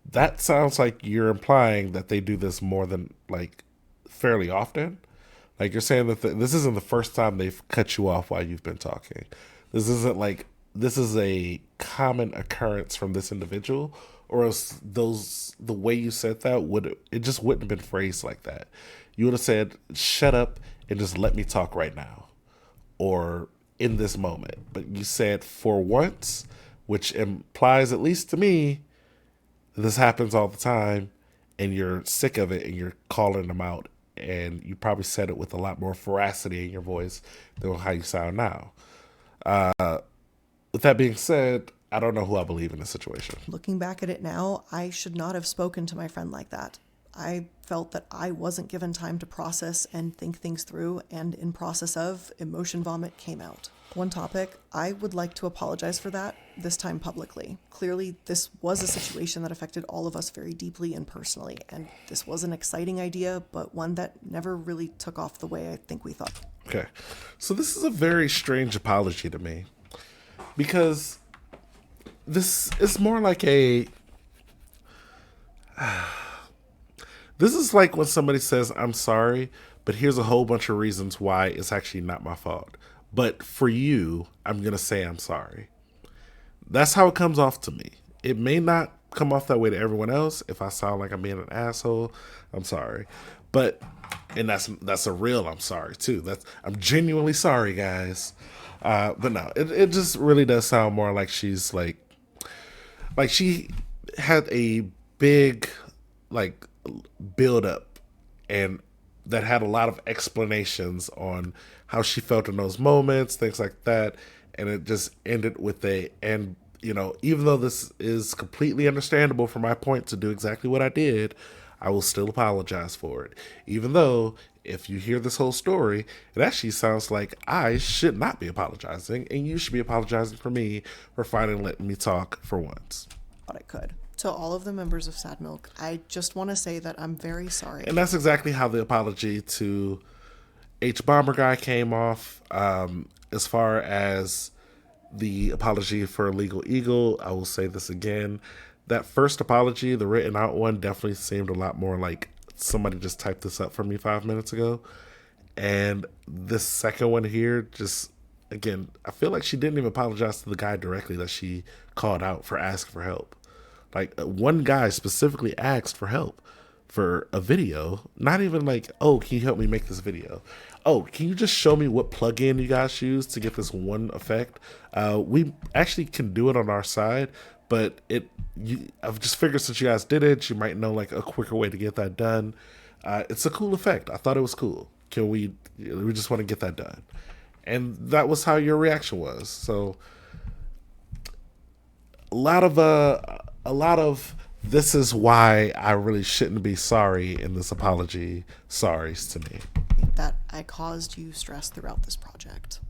That sounds like you're implying that they do this more than like fairly often. Like, you're saying that this isn't the first time they've cut you off while you've been talking. This isn't like, this is a common occurrence from this individual, or else the way you said that it just wouldn't have been phrased like that. You would have said, "Shut up and just let me talk right now," or "in this moment." But you said "for once," which implies, at least to me, this happens all the time, and you're sick of it, and you're calling them out, and you probably said it with a lot more veracity in your voice than how you sound now. With that being said, I don't know who I believe in this situation. Looking back at it now, I should not have spoken to my friend like that. I felt that I wasn't given time to process and think things through, and in process of, emotion vomit came out. One topic, I would like to apologize for that, this time publicly. Clearly, this was a situation that affected all of us very deeply and personally, and this was an exciting idea, but one that never really took off the way I think we thought. Okay, so this is a very strange apology to me, because this is more like a... This is like when somebody says, "I'm sorry, but here's a whole bunch of reasons why it's actually not my fault. But for you, I'm going to say I'm sorry." That's how it comes off to me. It may not come off that way to everyone else. If I sound like I'm being an asshole, I'm sorry. And that's a real I'm sorry too. I'm genuinely sorry, guys. But no, it just really does sound more like she's like she had a big like build up, and that had a lot of explanations on how she felt in those moments, things like that, and it just ended with and you know, even though this is completely understandable from my point to do exactly what I did, I will still apologize for it. Even though, if you hear this whole story, it actually sounds like I should not be apologizing, and you should be apologizing for me for finally letting me talk for once. Thought I could. To all of the members of Sad Milk, I just want to say that I'm very sorry. And that's exactly how the apology to H Bomber Guy came off. As far as the apology for Legal Eagle, I will say this again. That first apology, the written out one, definitely seemed a lot more like somebody just typed this up for me 5 minutes ago. And this second one here, just, again, I feel like she didn't even apologize to the guy directly that she called out for asking for help. Like, one guy specifically asked for help for a video, not even like, oh, can you help me make this video? Oh, can you just show me what plugin you guys use to get this one effect? We actually can do it on our side, but I've just figured since you guys did it, you might know like a quicker way to get that done. It's a cool effect. I thought it was cool. We just want to get that done. And that was how your reaction was. So a lot of this is why I really shouldn't be sorry in this apology. Sorries to me. That I caused you stress throughout this project.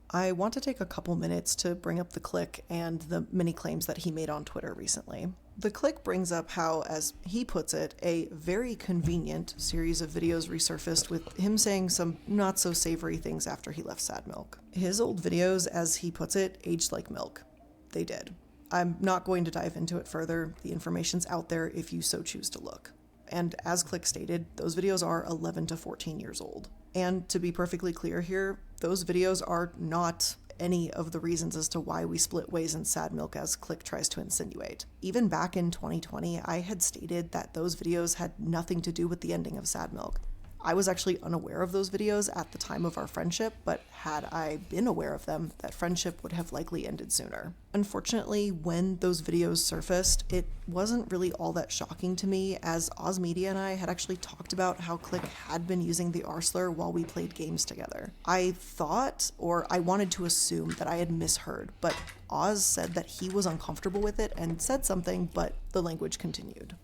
I want to take a couple minutes to bring up the Click and the many claims that he made on Twitter recently. The Click brings up how, as he puts it, a very convenient series of videos resurfaced with him saying some not so savory things after he left Sad Milk. His old videos, as he puts it, aged like milk. They did. I'm not going to dive into it further. The information's out there if you so choose to look. And as Click stated, those videos are 11 to 14 years old. And to be perfectly clear here, those videos are not any of the reasons as to why we split ways in Sad Milk, as Click tries to insinuate. Even back in 2020, I had stated that those videos had nothing to do with the ending of Sad Milk. I was actually unaware of those videos at the time of our friendship, but had I been aware of them, that friendship would have likely ended sooner. Unfortunately, when those videos surfaced, it wasn't really all that shocking to me, as Oz Media and I had actually talked about how Click had been using the R slur while we played games together. I thought, or I wanted to assume, that I had misheard, but Oz said that he was uncomfortable with it and said something, but the language continued.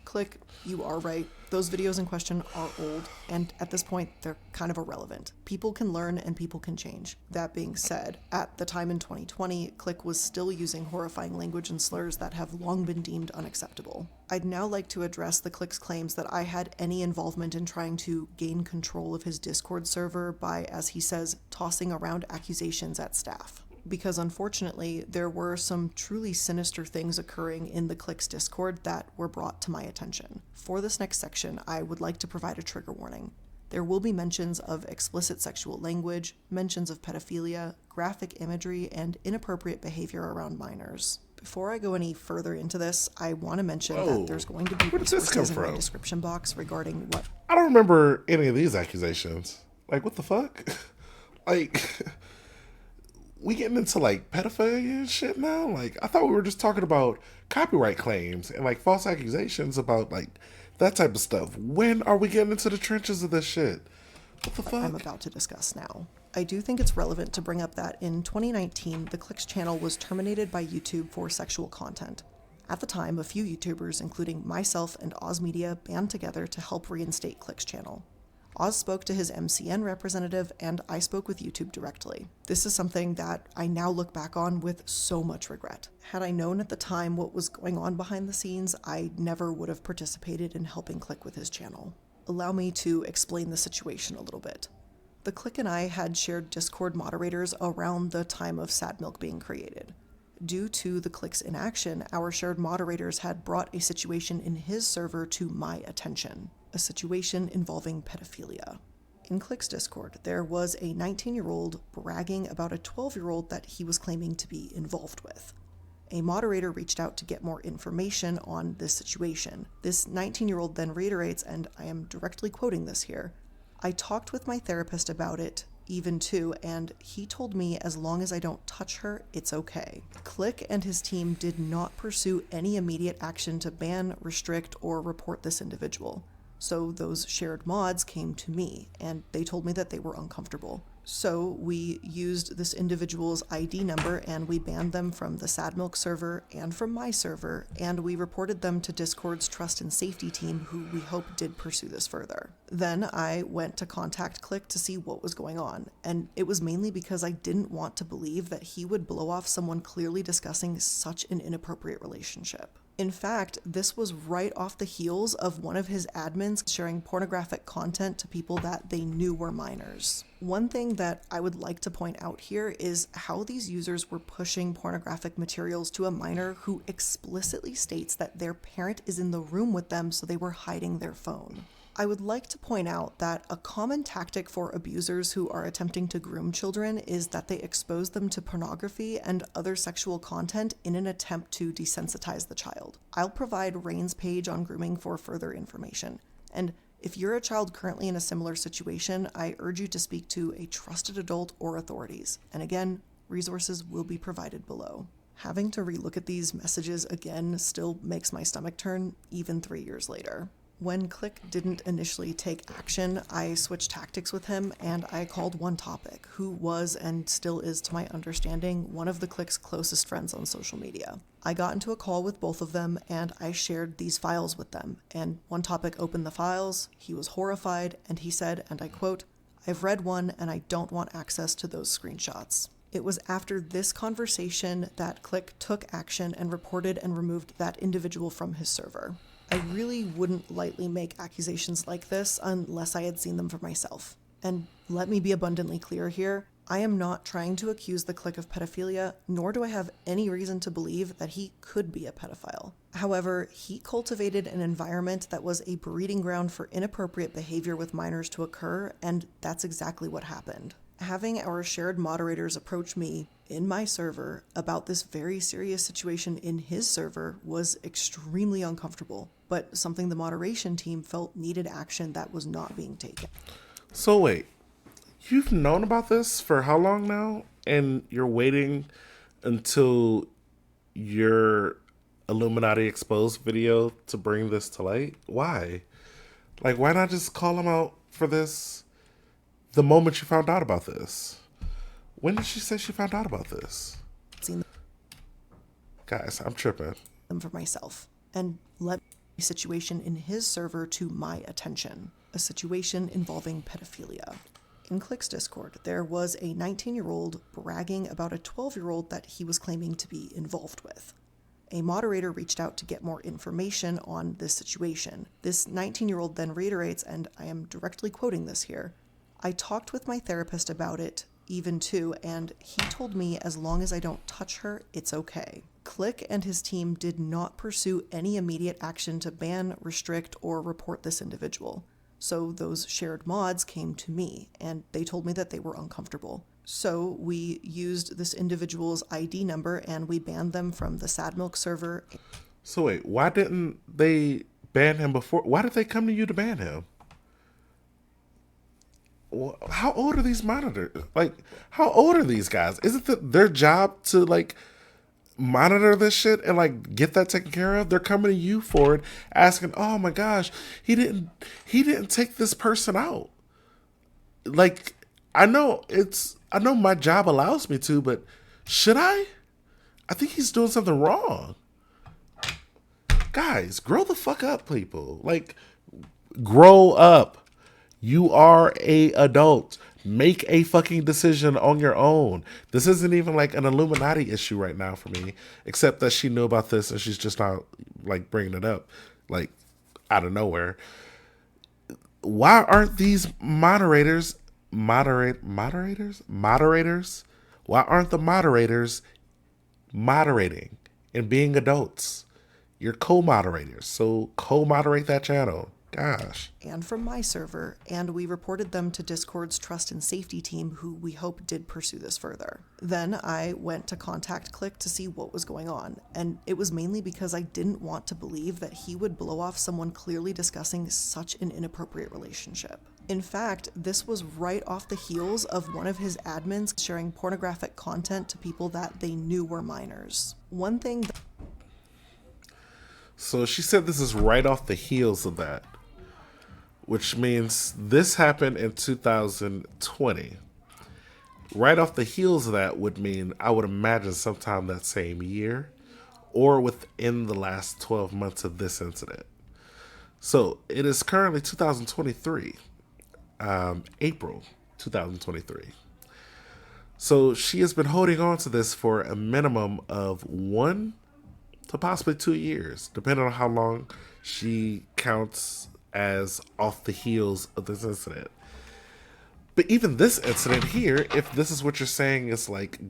Click, you are right. Those videos in question are old, and at this point, they're kind of irrelevant. People can learn and people can change. That being said, at the time in 2020, Click was still using horrifying language and slurs that have long been deemed unacceptable. I'd now like to address the Click's claims that I had any involvement in trying to gain control of his Discord server by, as he says, tossing around accusations at staff. Because unfortunately, there were some truly sinister things occurring in the Click's Discord that were brought to my attention. For this next section, I would like to provide a trigger warning. There will be mentions of explicit sexual language, mentions of pedophilia, graphic imagery, and inappropriate behavior around minors. Before I go any further into this, I want to mention that there's going to be resources in my description box regarding what... I don't remember any of these accusations. Like, what the fuck? Like... We getting into like pedophilia and shit now? Like, I thought we were just talking about copyright claims and like false accusations about like that type of stuff. When are we getting into the trenches of this shit? What the fuck? I'm about to discuss now. I do think it's relevant to bring up that in 2019, the Click's channel was terminated by YouTube for sexual content. At the time, a few YouTubers, including myself and Oz Media, band together to help reinstate Click's channel. Oz spoke to his MCN representative, and I spoke with YouTube directly. This is something that I now look back on with so much regret. Had I known at the time what was going on behind the scenes, I never would have participated in helping Click with his channel. Allow me to explain the situation a little bit. The Click and I had shared Discord moderators around the time of Sad Milk being created. Due to the Click's inaction, our shared moderators had brought a situation in his server to my attention. A situation involving pedophilia. In Click's Discord, there was a 19-year-old bragging about a 12-year-old that he was claiming to be involved with. A moderator reached out to get more information on this situation. This 19-year-old then reiterates, and I am directly quoting this here, "I talked with my therapist about it, even too, and he told me as long as I don't touch her, it's okay." Click and his team did not pursue any immediate action to ban, restrict, or report this individual. So those shared mods came to me, and they told me that they were uncomfortable. So we used this individual's ID number and we banned them from the Sad Milk server and from my server, and we reported them to Discord's trust and safety team, who we hope did pursue this further. Then I went to contact Click to see what was going on, and it was mainly because I didn't want to believe that he would blow off someone clearly discussing such an inappropriate relationship. In fact, this was right off the heels of one of his admins sharing pornographic content to people that they knew were minors. One thing that I would like to point out here is how these users were pushing pornographic materials to a minor who explicitly states that their parent is in the room with them, so they were hiding their phone. I would like to point out that a common tactic for abusers who are attempting to groom children is that they expose them to pornography and other sexual content in an attempt to desensitize the child. I'll provide Rain's page on grooming for further information. And if you're a child currently in a similar situation, I urge you to speak to a trusted adult or authorities. And again, resources will be provided below. Having to relook at these messages again still makes my stomach turn, even 3 years later. When Click didn't initially take action, I switched tactics with him and I called One Topic, who was and still is, to my understanding, one of the Click's closest friends on social media. I got into a call with both of them and I shared these files with them, and One Topic opened the files, he was horrified, and he said, and I quote, "I've read one and I don't want access to those screenshots." It was after this conversation that Click took action and reported and removed that individual from his server. I really wouldn't lightly make accusations like this unless I had seen them for myself. And let me be abundantly clear here, I am not trying to accuse the Click of pedophilia, nor do I have any reason to believe that he could be a pedophile. However, he cultivated an environment that was a breeding ground for inappropriate behavior with minors to occur, and that's exactly what happened. Having our shared moderators approach me in my server about this very serious situation in his server was extremely uncomfortable, but something the moderation team felt needed action that was not being taken. So wait, you've known about this for how long now? And you're waiting until your Illuminati exposed video to bring this to light? Why? Like, why not just call him out for this the moment you found out about this? When did she say she found out about this? Seen Guys, I'm tripping. them for myself and let the situation in his server to my attention, a situation involving pedophilia. In Click's Discord, there was a 19-year-old bragging about a 12-year-old that he was claiming to be involved with. A moderator reached out to get more information on this situation. This 19-year-old then reiterates, and I am directly quoting this here, "I talked with my therapist about it, even too, and he told me as long as I don't touch her, it's okay." Click and his team did not pursue any immediate action to ban, restrict, or report this individual. So those shared mods came to me, and they told me that they were uncomfortable. So we used this individual's ID number and we banned them from the Sad Milk server. So wait, why didn't they ban him before? Why did they come to you to ban him? How old are these monitors? Like, how old are these guys? Isn't it their job to, like, monitor this shit and, like, get that taken care of? They're coming to you for it, asking, "Oh my gosh, he didn't take this person out." Like, I know my job allows me to, but should I? I think he's doing something wrong. Guys, grow the fuck up, people. Like, grow up. You are a adult. Make a fucking decision on your own. This isn't even like an Illuminati issue right now for me, except that she knew about this and she's just not, like, bringing it up, like, out of nowhere. Why aren't these moderators? Why aren't the moderators moderating and being adults? You're co-moderators, so co-moderate that channel. Gosh. And from my server, and we reported them to Discord's trust and safety team, who we hope did pursue this further. Then I went to contact Click to see what was going on, and it was mainly because I didn't want to believe that he would blow off someone clearly discussing such an inappropriate relationship. In fact, this was right off the heels of one of his admins sharing pornographic content to people that they knew were minors. One thing So she said this is right off the heels of that, which means this happened in 2020. right off the heels of that would mean, I would imagine, sometime that same year or within the last 12 months of this incident. So it is currently 2023, April 2023. So she has been holding on to this for a minimum of 1 to possibly 2 years, depending on how long she counts as off the heels of this incident. But even this incident here, if this is what you're saying is like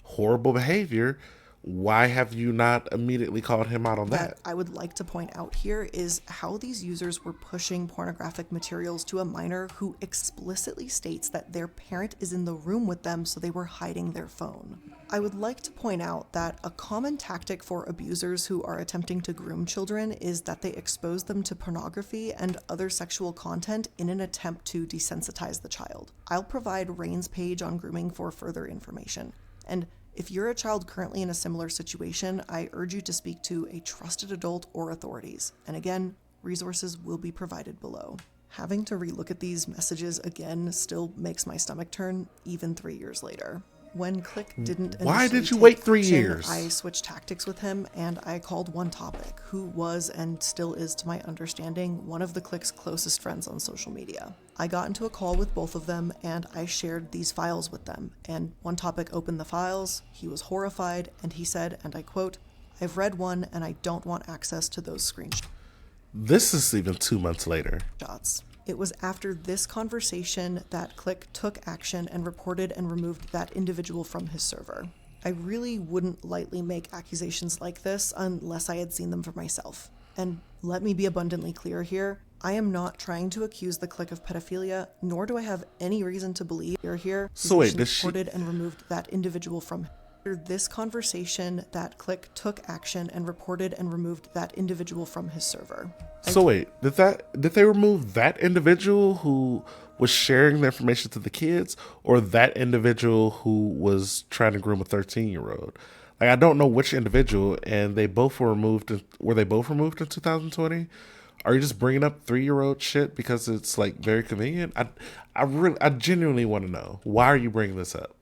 horrible behavior, why have you not immediately called him out on that? I would like to point out here is how these users were pushing pornographic materials to a minor who explicitly states that their parent is in the room with them, so they were hiding their phone. I would like to point out that a common tactic for abusers who are attempting to groom children is that they expose them to pornography and other sexual content in an attempt to desensitize the child. I'll provide Rain's page on grooming for further information. And if you're a child currently in a similar situation, I urge you to speak to a trusted adult or authorities. And again, resources will be provided below. Having to relook at these messages again still makes my stomach turn, even 3 years later. When Click didn't Why initially did you take wait 3 action, years? I switched tactics with him, and I called One Topic, who was and still is, to my understanding, one of the Click's closest friends on social media. I got into a call with both of them, and I shared these files with them, and One Topic opened the files, he was horrified, and he said, and I quote, "I've read one, and I don't want access to those screenshots." This is even 2 months later. It was after this conversation that Click took action and reported and removed that individual from his server. I really wouldn't lightly make accusations like this unless I had seen them for myself. And let me be abundantly clear here, I am not trying to accuse the Click of pedophilia, nor do I have any reason to believe you're here. So wait, does she... reported and removed that individual from after this conversation that Click took action and reported and removed that individual from his server. So wait, did they remove that individual who was sharing the information to the kids, or that individual who was trying to groom a 13-year-old? Like, I don't know which individual, and they both were removed. Were they both removed in 2020? Are you just bringing up 3-year-old shit because it's like very convenient? I genuinely want to know, why are you bringing this up?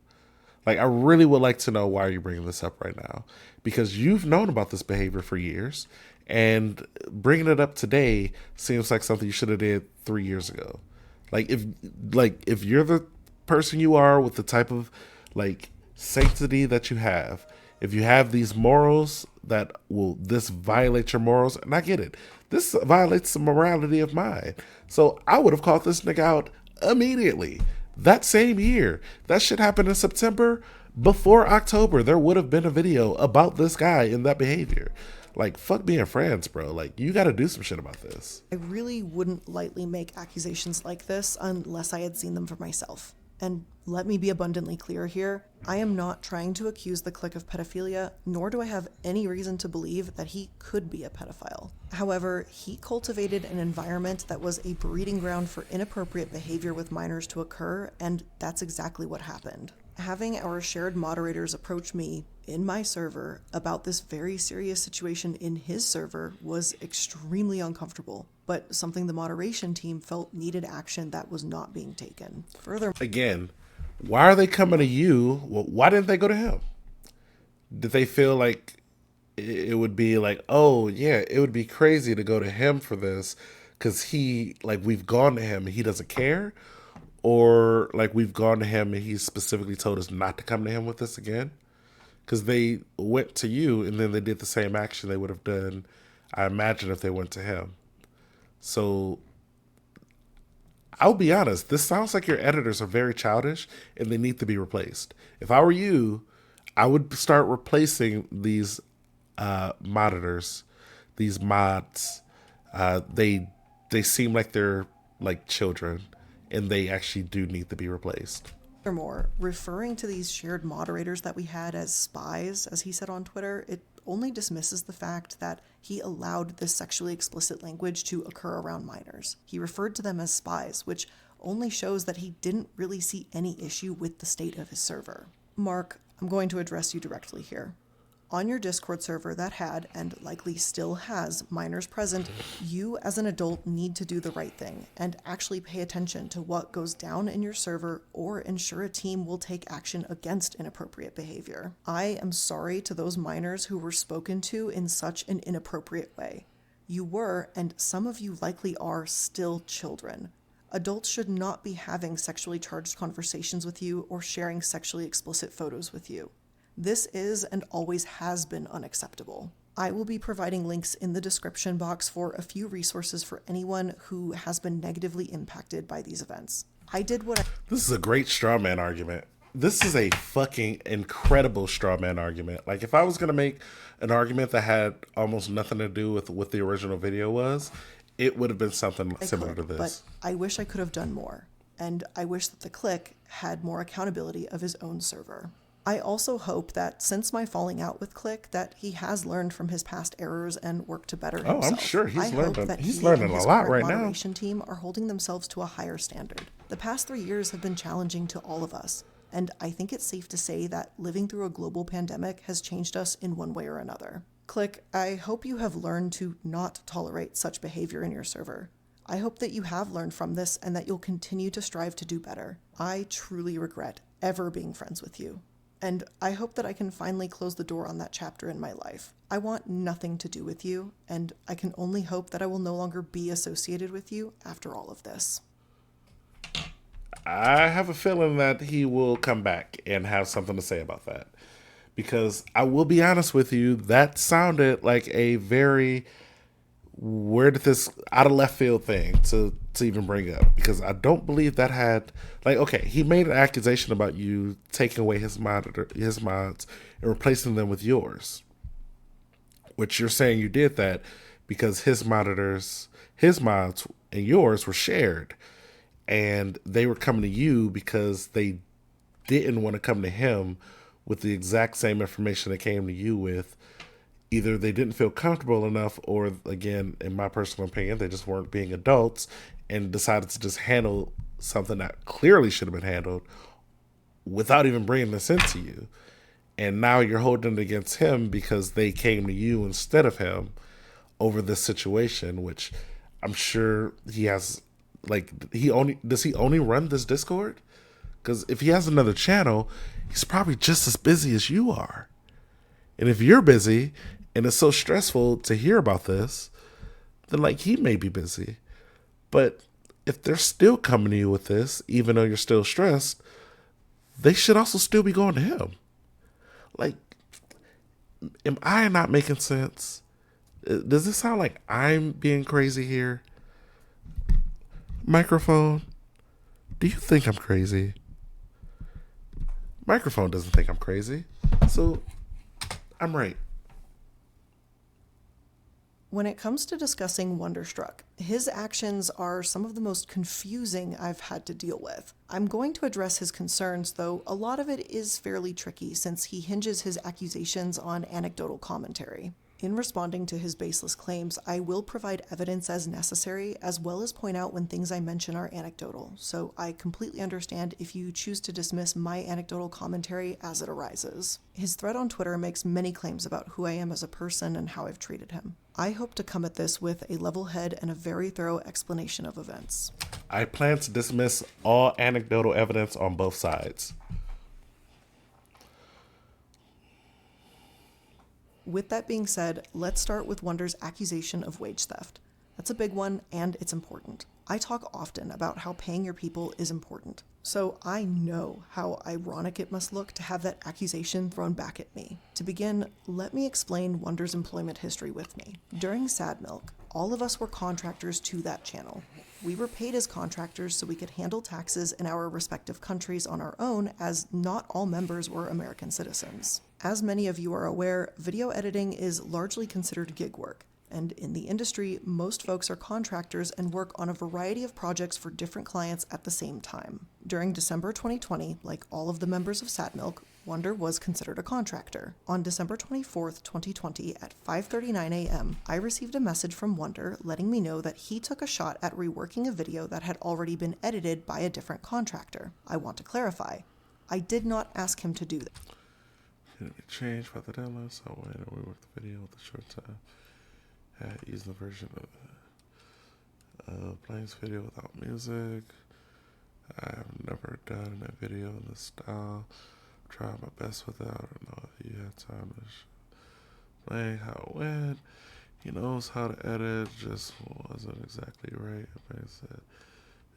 Like, I really would like to know, why are you bringing this up right now? Because you've known about this behavior for years, and bringing it up today seems like something you should have did 3 years ago. Like, if you're the person you are, with the type of like sanctity that you have, if you have these morals that this violate your morals, and I get it, this violates the morality of mine. So I would have called this nigga out immediately. That same year, that shit happened in September. Before October, there would have been a video about this guy and that behavior. Like, fuck being friends, bro. Like, you got to do some shit about this. I really wouldn't lightly make accusations like this unless I had seen them for myself. And let me be abundantly clear here, I am not trying to accuse the Click of pedophilia, nor do I have any reason to believe that he could be a pedophile. However, he cultivated an environment that was a breeding ground for inappropriate behavior with minors to occur, and that's exactly what happened. Having our shared moderators approach me in my server about this very serious situation in his server was extremely uncomfortable, but something the moderation team felt needed action that was not being taken. Further, again, why are they coming to you? Well, why didn't they go to him? Did they feel like it would be like, oh yeah, it would be crazy to go to him for this because we've gone to him and he doesn't care? Or like, we've gone to him and he specifically told us not to come to him with this again? Because they went to you and then they did the same action they would have done, I imagine, if they went to him. So I'll be honest, this sounds like your editors are very childish and they need to be replaced. If I were you, I would start replacing these monitors, these mods. They seem like they're like children, and they actually do need to be replaced. furthermore, referring to these shared moderators that we had as spies, as he said on Twitter, it only dismisses the fact that he allowed this sexually explicit language to occur around minors. He referred to them as spies, which only shows that he didn't really see any issue with the state of his server. Mark, I'm going to address you directly here. On your Discord server that had, and likely still has, minors present, you as an adult need to do the right thing and actually pay attention to what goes down in your server or ensure a team will take action against inappropriate behavior. I am sorry to those minors who were spoken to in such an inappropriate way. You were, and some of you likely are, still children. Adults should not be having sexually charged conversations with you or sharing sexually explicit photos with you. This is and always has been unacceptable. I will be providing links in the description box for a few resources for anyone who has been negatively impacted by these events. This is a great straw man argument. This is a fucking incredible straw man argument. Like, if I was going to make an argument that had almost nothing to do with what the original video was, it would have been something similar to this. But I wish I could have done more. And I wish that the Click had more accountability of his own server. I also hope that since my falling out with Click, that he has learned from his past errors and worked to better himself. Oh, I'm sure he's learning. He's learning learning a lot right now. The moderation team are holding themselves to a higher standard. The past 3 years have been challenging to all of us, and I think it's safe to say that living through a global pandemic has changed us in one way or another. Click, I hope you have learned to not tolerate such behavior in your server. I hope that you have learned from this and that you'll continue to strive to do better. I truly regret ever being friends with you. And I hope that I can finally close the door on that chapter in my life. I want nothing to do with you, and I can only hope that I will no longer be associated with you after all of this. I have a feeling that he will come back and have something to say about that. Because I will be honest with you, that sounded like a very where did this out of left field thing to even bring up, because I don't believe that had, like, okay, he made an accusation about you taking away his mods and replacing them with yours, which you're saying you did that because his mods and yours were shared, and they were coming to you because they didn't want to come to him with the exact same information they came to you with. Either they didn't feel comfortable enough, or, again, in my personal opinion, they just weren't being adults and decided to just handle something that clearly should have been handled without even bringing this into you. And now you're holding it against him because they came to you instead of him over this situation, which I'm sure he has, like, does he only run this Discord? Because if he has another channel, he's probably just as busy as you are. And if you're busy and it's so stressful to hear about this, then, like, he may be busy. But if they're still coming to you with this, even though you're still stressed, they should also still be going to him. Like, am I not making sense? Does this sound like I'm being crazy here? Microphone, do you think I'm crazy? Microphone doesn't think I'm crazy. So I'm right. When it comes to discussing Wonderstruck, his actions are some of the most confusing I've had to deal with. I'm going to address his concerns, though a lot of it is fairly tricky since he hinges his accusations on anecdotal commentary. In responding to his baseless claims, I will provide evidence as necessary, as well as point out when things I mention are anecdotal, so I completely understand if you choose to dismiss my anecdotal commentary as it arises. His thread on Twitter makes many claims about who I am as a person and how I've treated him. I hope to come at this with a level head and a very thorough explanation of events. I plan to dismiss all anecdotal evidence on both sides. With that being said, let's start with Wonder's accusation of wage theft. That's a big one, and it's important. I talk often about how paying your people is important, so I know how ironic it must look to have that accusation thrown back at me. To begin, let me explain Wonder's employment history with me. During Sad Milk, all of us were contractors to that channel. We were paid as contractors so we could handle taxes in our respective countries on our own, as not all members were American citizens. As many of you are aware, video editing is largely considered gig work, and in the industry, most folks are contractors and work on a variety of projects for different clients at the same time. During December 2020, like all of the members of Sad Milk, Wonder was considered a contractor. On December 24th, 2020, at 5:39 a.m., I received a message from Wonder letting me know that he took a shot at reworking a video that had already been edited by a different contractor. I want to clarify, I did not ask him to do that. Didn't get changed by the deadline, so I went and reworked the video with a short time. Had used the version of playing this video without music. I've never done a video in this style. Tried my best with it. I don't know if you had time to playing how it went. He knows how to edit, just wasn't exactly right. I said,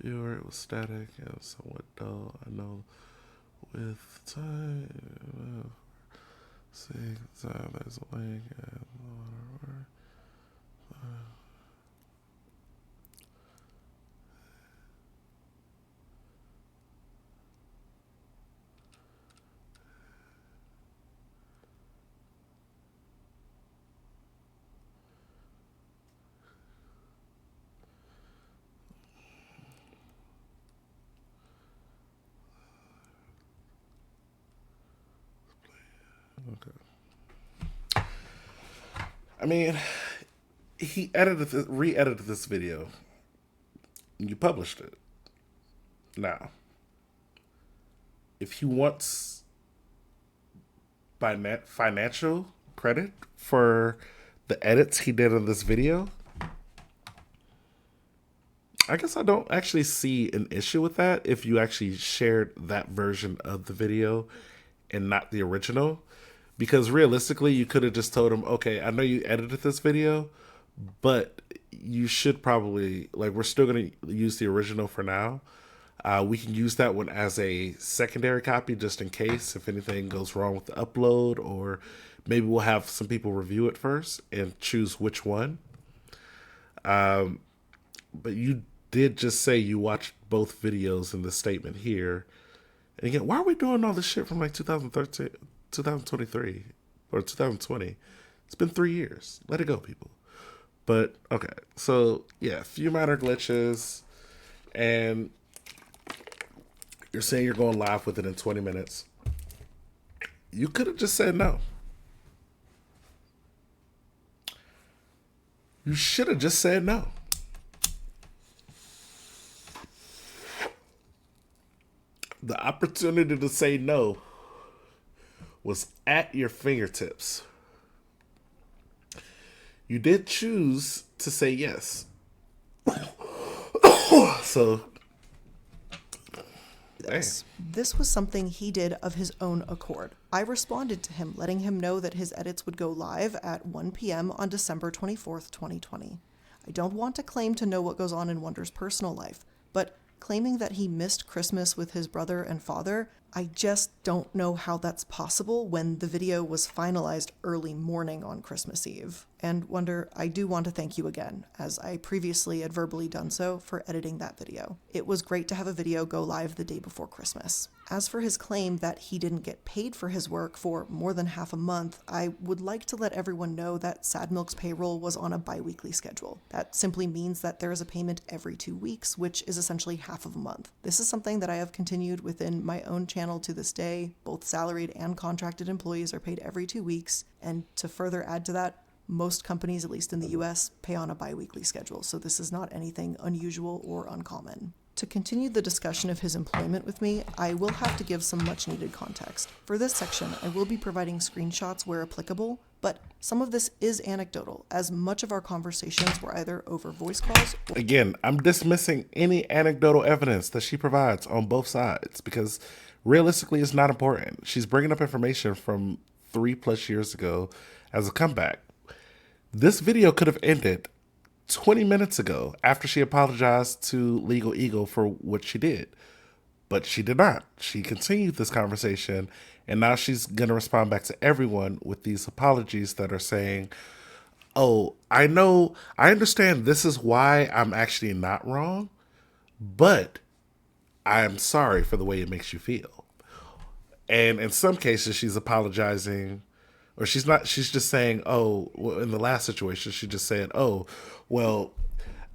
viewer, it was static and somewhat dull. I know with time, seeing time, there's a link and whatever. Okay. I mean, he re-edited this video. You published it. Now, if he wants financial credit for the edits he did in this video, I guess I don't actually see an issue with that if you actually shared that version of the video and not the original. Because realistically, you could have just told him, okay, I know you edited this video, but you should probably, like, we're still going to use the original for now. We can use that one as a secondary copy just in case if anything goes wrong with the upload, or maybe we'll have some people review it first and choose which one. But you did just say you watched both videos in the statement here. And again, why are we doing all this shit from like 2013, 2023 or 2020? It's been 3 years. Let it go, people. But okay, so yeah, a few minor glitches, and you're saying you're going live with it in 20 minutes. You could have just said no. You should have just said no. The opportunity to say no was at your fingertips. You did choose to say yes. So, this was something he did of his own accord. I responded to him, letting him know that his edits would go live at 1 p.m. on December 24th, 2020. I don't want to claim to know what goes on in Wonder's personal life, but claiming that he missed Christmas with his brother and father, I just don't know how that's possible when the video was finalized early morning on Christmas Eve. And Wonder, I do want to thank you again, as I previously had verbally done so, for editing that video. It was great to have a video go live the day before Christmas. As for his claim that he didn't get paid for his work for more than half a month, I would like to let everyone know that Sad Milk's payroll was on a bi-weekly schedule. That simply means that there is a payment every 2 weeks, which is essentially half of a month. This is something that I have continued within my own channel to this day. Both salaried and contracted employees are paid every 2 weeks, and to further add to that, most companies, at least in the US, pay on a bi-weekly schedule, so this is not anything unusual or uncommon. To continue the discussion of his employment with me, I will have to give some much-needed context. For this section, I will be providing screenshots where applicable, but some of this is anecdotal, as much of our conversations were either over voice calls or... Again, I'm dismissing any anecdotal evidence that she provides on both sides, because realistically, it's not important. She's bringing up information from 3+ years ago as a comeback. This video could have ended 20 minutes ago after she apologized to Legal Eagle for what she did. But she did not. She continued this conversation, and now she's going to respond back to everyone with these apologies that are saying, oh, I understand this is why I'm actually not wrong, but I'm sorry for the way it makes you feel. And in some cases, she's apologizing. Or she's just saying, oh, well, in the last situation, she just said, oh, well,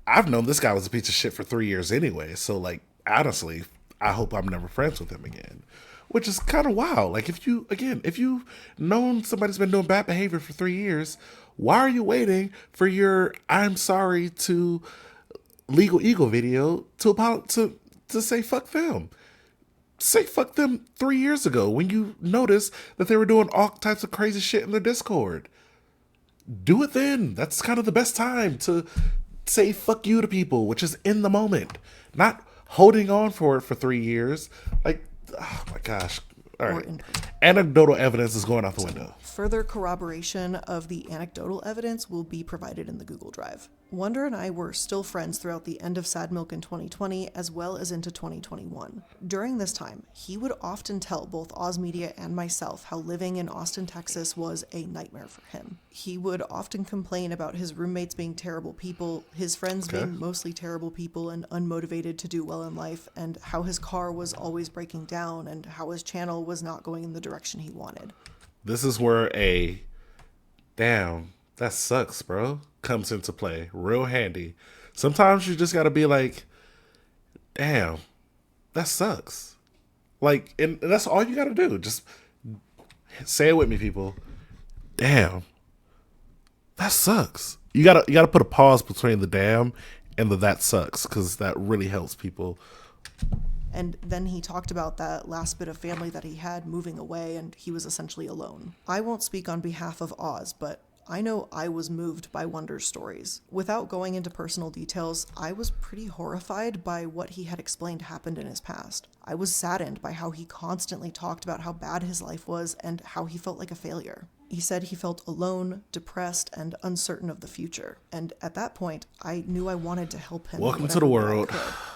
I've known this guy was a piece of shit for 3 years anyway. So, like, honestly, I hope I'm never friends with him again. Which is kind of wild. Like, if you've known somebody's been doing bad behavior for 3 years, why are you waiting for your I'm sorry to Legal Eagle video to say fuck them? say fuck them 3 years ago when you noticed that they were doing all types of crazy shit in their Discord. Do it then. That's kind of the best time to say fuck you to people, which is in the moment, not holding on for it for 3 years. Like, oh my gosh. All right. Anecdotal evidence is going out the window. Further corroboration of the anecdotal evidence will be provided in the Google Drive. Wonder and I were still friends throughout the end of Sad Milk in 2020 as well as into 2021. During this time, he would often tell both Oz Media and myself how living in Austin, Texas was a nightmare for him. He would often complain about his roommates being terrible people, his friends being mostly terrible people and unmotivated to do well in life, and how his car was always breaking down and how his channel was not going in the direction he wanted. This is where a damn, that sucks, bro, comes into play real handy. Sometimes you just gotta be like, damn, that sucks. Like, and that's all you gotta do. Just say it with me, people. Damn, that sucks. You gotta put a pause between the damn and the that sucks, because that really helps people. And then he talked about that last bit of family that he had moving away, and he was essentially alone. I won't speak on behalf of Oz, but I know I was moved by Wonder's stories. Without going into personal details, I was pretty horrified by what he had explained happened in his past. I was saddened by how he constantly talked about how bad his life was and how he felt like a failure. He said he felt alone, depressed, and uncertain of the future. And at that point, I knew I wanted to help him. Welcome to the world.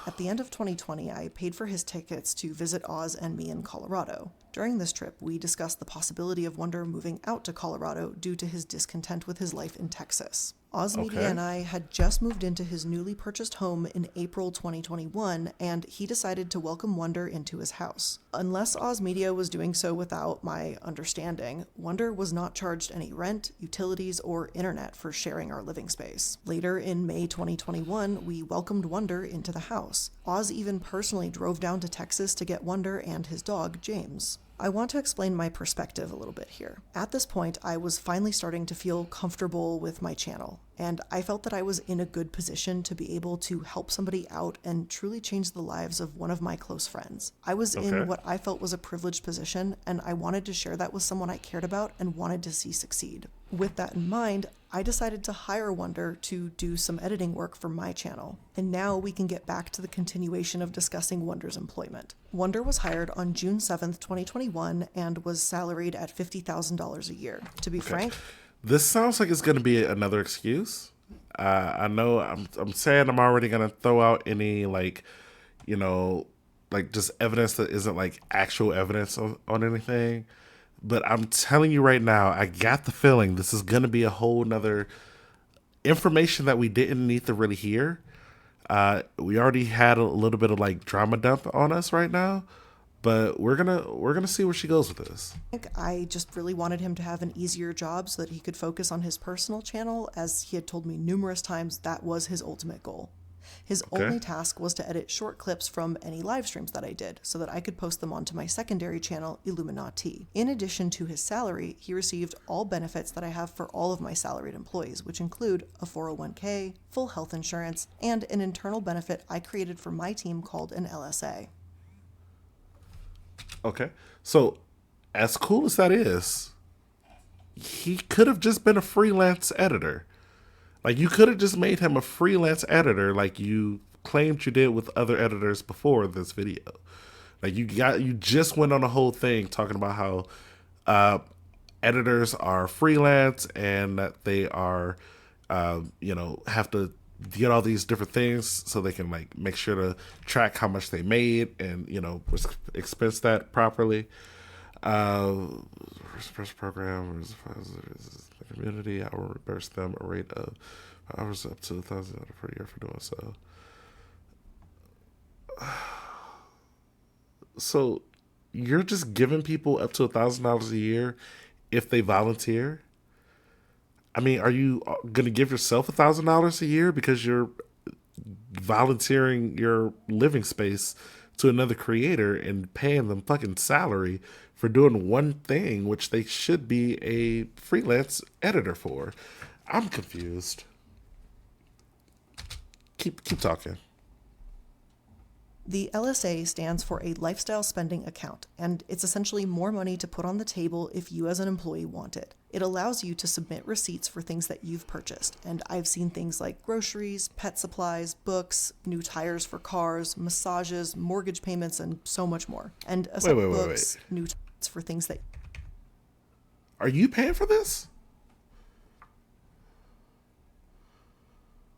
At the end of 2020, I paid for his tickets to visit Oz and me in Colorado. During this trip, we discussed the possibility of Wonder moving out to Colorado due to his discontent with his life in Texas. Oz Media and I had just moved into his newly purchased home in April 2021, and he decided to welcome Wonder into his house. Unless Oz Media was doing so without my understanding, Wonder was not charged any rent, utilities, or internet for sharing our living space. Later in May 2021, we welcomed Wonder into the house. Oz even personally drove down to Texas to get Wonder and his dog, James. I want to explain my perspective a little bit here. At this point, I was finally starting to feel comfortable with my channel, and I felt that I was in a good position to be able to help somebody out and truly change the lives of one of my close friends. I was in what I felt was a privileged position, and I wanted to share that with someone I cared about and wanted to see succeed. With that in mind, I decided to hire Wonder to do some editing work for my channel. And now we can get back to the continuation of discussing Wonder's employment. Wonder was hired on June 7th, 2021, and was salaried at $50,000 a year. To be frank, this sounds like it's going to be another excuse. I know I'm saying I'm already going to throw out any, like, you know, like just evidence that isn't like actual evidence on anything. But I'm telling you right now, I got the feeling this is going to be a whole nother information that we didn't need to really hear. We already had a little bit of like drama dump on us right now, but we're gonna see where she goes with this. I just really wanted him to have an easier job so that he could focus on his personal channel, as he had told me numerous times that was his ultimate goal. His only task was to edit short clips from any live streams that I did so that I could post them onto my secondary channel, Illuminaughtii. In addition to his salary, he received all benefits that I have for all of my salaried employees, which include a 401k, full health insurance, and an internal benefit I created for my team called an LSA. Okay. So, as cool as that is, he could have just been a freelance editor. Like, you could have just made him a freelance editor like you claimed you did with other editors before this video. Like, you just went on a whole thing talking about how editors are freelance and that they are, have to get all these different things so they can, like, make sure to track how much they made and, expense that properly. First program the community. I will reimburse them a rate of hours up to $1,000 per year for doing so. So you're just giving people up to $1,000 a year if they volunteer? I mean, are you going to give yourself $1,000 a year because you're volunteering your living space to another creator and paying them fucking salary for doing one thing, which they should be a freelance editor for? I'm confused. Keep talking. The LSA stands for a lifestyle spending account, and it's essentially more money to put on the table if you as an employee want it. It allows you to submit receipts for things that you've purchased, and I've seen things like groceries, pet supplies, books, new tires for cars, massages, mortgage payments, and so much more. And aside books, new tires for things that... Are you paying for this?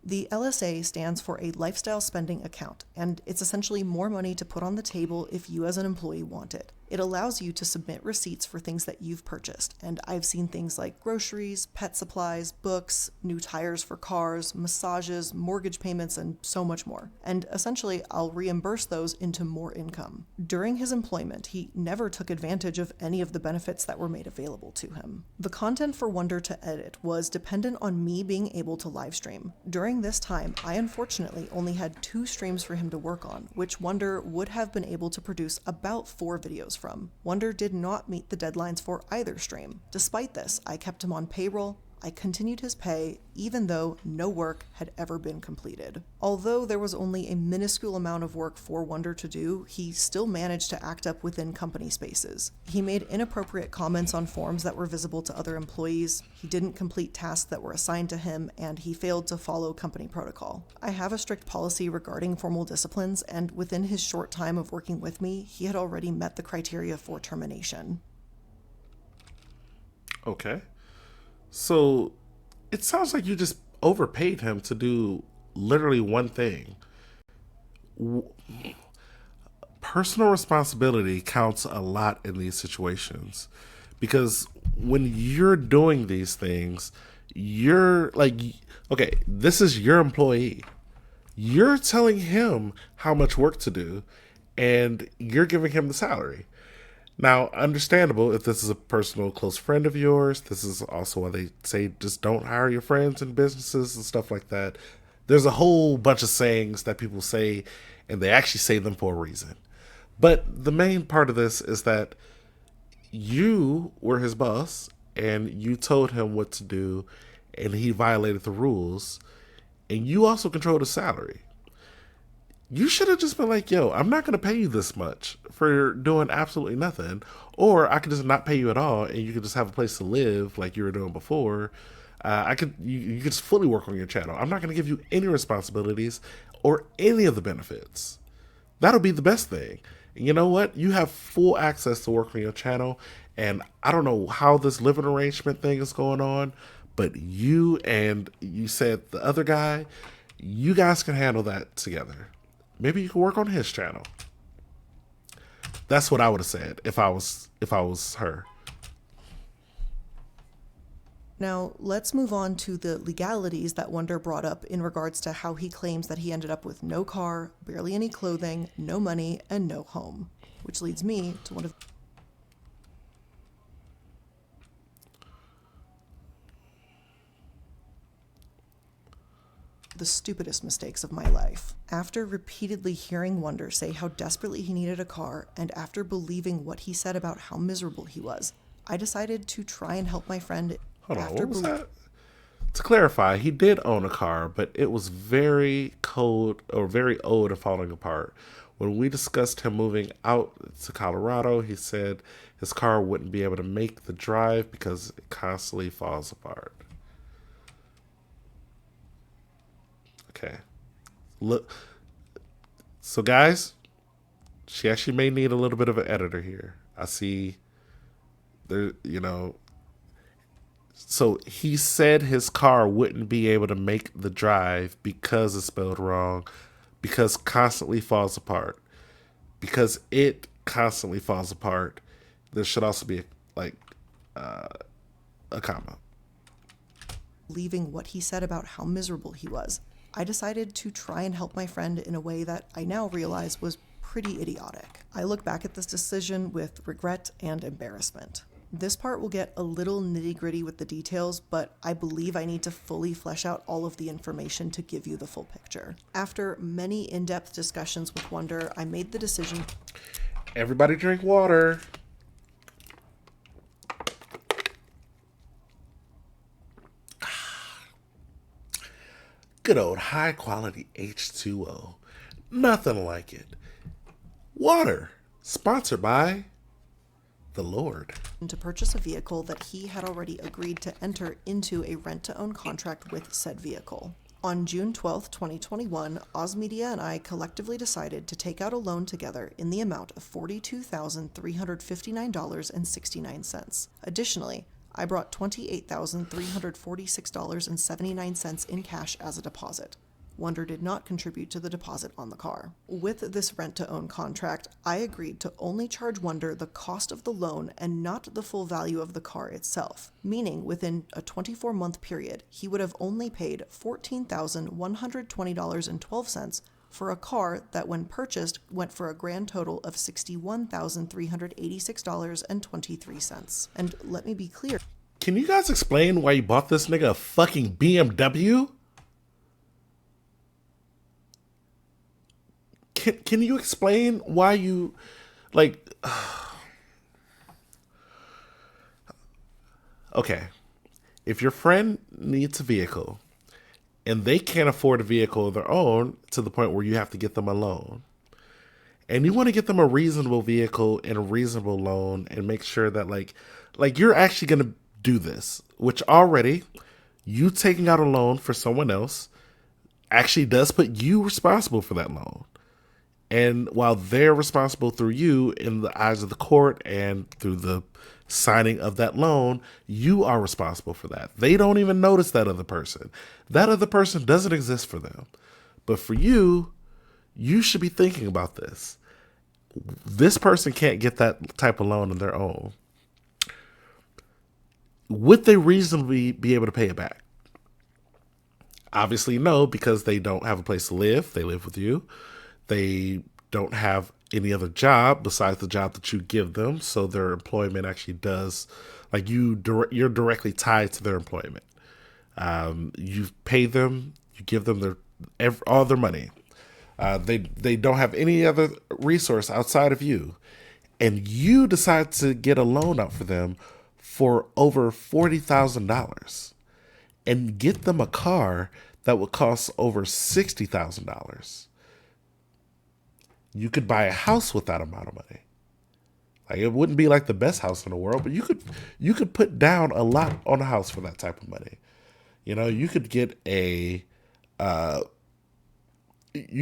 The LSA stands for a lifestyle spending account, and it's essentially more money to put on the table if you as an employee want it. It allows you to submit receipts for things that you've purchased, and I've seen things like groceries, pet supplies, books, new tires for cars, massages, mortgage payments, and so much more. And essentially, I'll reimburse those into more income. During his employment, he never took advantage of any of the benefits that were made available to him. The content for Wonder to edit was dependent on me being able to live stream. During this time, I unfortunately only had 2 streams for him to work on, which Wonder would have been able to produce about 4 videos from. Wonder did not meet the deadlines for either stream. Despite this, I kept him on payroll. I continued his pay, even though no work had ever been completed. Although there was only a minuscule amount of work for Wonder to do, he still managed to act up within company spaces. He made inappropriate comments on forms that were visible to other employees, he didn't complete tasks that were assigned to him, and he failed to follow company protocol. I have a strict policy regarding formal disciplines, and within his short time of working with me, he had already met the criteria for termination. Okay. So it sounds like you just overpaid him to do literally one thing. Personal responsibility counts a lot in these situations because when you're doing these things, you're like, okay, this is your employee. You're telling him how much work to do and you're giving him the salary. Now, understandable if this is a personal close friend of yours. This is also why they say just don't hire your friends in businesses and stuff like that. There's a whole bunch of sayings that people say, and they actually say them for a reason. But the main part of this is that you were his boss, and you told him what to do, and he violated the rules, and you also controlled his salary. You should have just been like, yo, I'm not going to pay you this much for doing absolutely nothing. Or I could just not pay you at all and you could just have a place to live like you were doing before. You could just fully work on your channel. I'm not going to give you any responsibilities or any of the benefits. That'll be the best thing. And you know what? You have full access to work on your channel. And I don't know how this living arrangement thing is going on, but you said the other guy, you guys can handle that together. Maybe you can work on his channel. That's what I would have said if I was her. Now, let's move on to the legalities that Wonder brought up in regards to how he claims that he ended up with no car, barely any clothing, no money, and no home. Which leads me to one of the stupidest mistakes of my life. After repeatedly hearing Wonder say how desperately he needed a car, and after believing what he said about how miserable he was, I decided to try and help my friend. Hold on, what was that? To clarify, he did own a car, but it was very old and falling apart. When we discussed him moving out to Colorado, he said his car wouldn't be able to make the drive because it constantly falls apart. Okay. Look. So guys, she actually may need a little bit of an editor here. I see there, so he said his car wouldn't be able to make the drive because it's spelled wrong, because constantly falls apart. Because it constantly falls apart, there should also be a comma. Leaving what he said about how miserable he was, I decided to try and help my friend in a way that I now realize was pretty idiotic. I look back at this decision with regret and embarrassment. This part will get a little nitty-gritty with the details, but I believe I need to fully flesh out all of the information to give you the full picture. After many in-depth discussions with Wonder, I made the decision. Everybody drink water. Good old high-quality H2O. Nothing like it. Water, sponsored by the Lord. To purchase a vehicle that he had already agreed to enter into a rent-to-own contract with said vehicle. On June 12, 2021, Oz Media and I collectively decided to take out a loan together in the amount of $42,359.69. Additionally, I brought $28,346.79 in cash as a deposit. Wonder did not contribute to the deposit on the car. With this rent-to-own contract, I agreed to only charge Wonder the cost of the loan and not the full value of the car itself, meaning within a 24-month period, he would have only paid $14,120.12 for a car that, when purchased, went for a grand total of $61,386.23. And let me be clear. Can you guys explain why you bought this nigga a fucking BMW? Can you explain why you, like, okay, if your friend needs a vehicle and they can't afford a vehicle of their own to the point where you have to get them a loan, and you want to get them a reasonable vehicle and a reasonable loan and make sure that like you're actually going to do this, which already you taking out a loan for someone else actually does put you responsible for that loan. And while they're responsible through you in the eyes of the court and through the signing of that loan, you are responsible for that. They don't even notice that other person. That other person doesn't exist for them. But for you, you should be thinking about this. This person can't get that type of loan on their own. Would they reasonably be able to pay it back? Obviously, no, because they don't have a place to live. They live with you. They don't have any other job besides the job that you give them. So their employment actually does, like you're directly tied to their employment. You pay them, you give them all their money. They don't have any other resource outside of you. And you decide to get a loan out for them for over $40,000 and get them a car that would cost over $60,000. You could buy a house with that amount of money. Like, it wouldn't be like the best house in the world, but you could put down a lot on a house for that type of money. You know, you could get you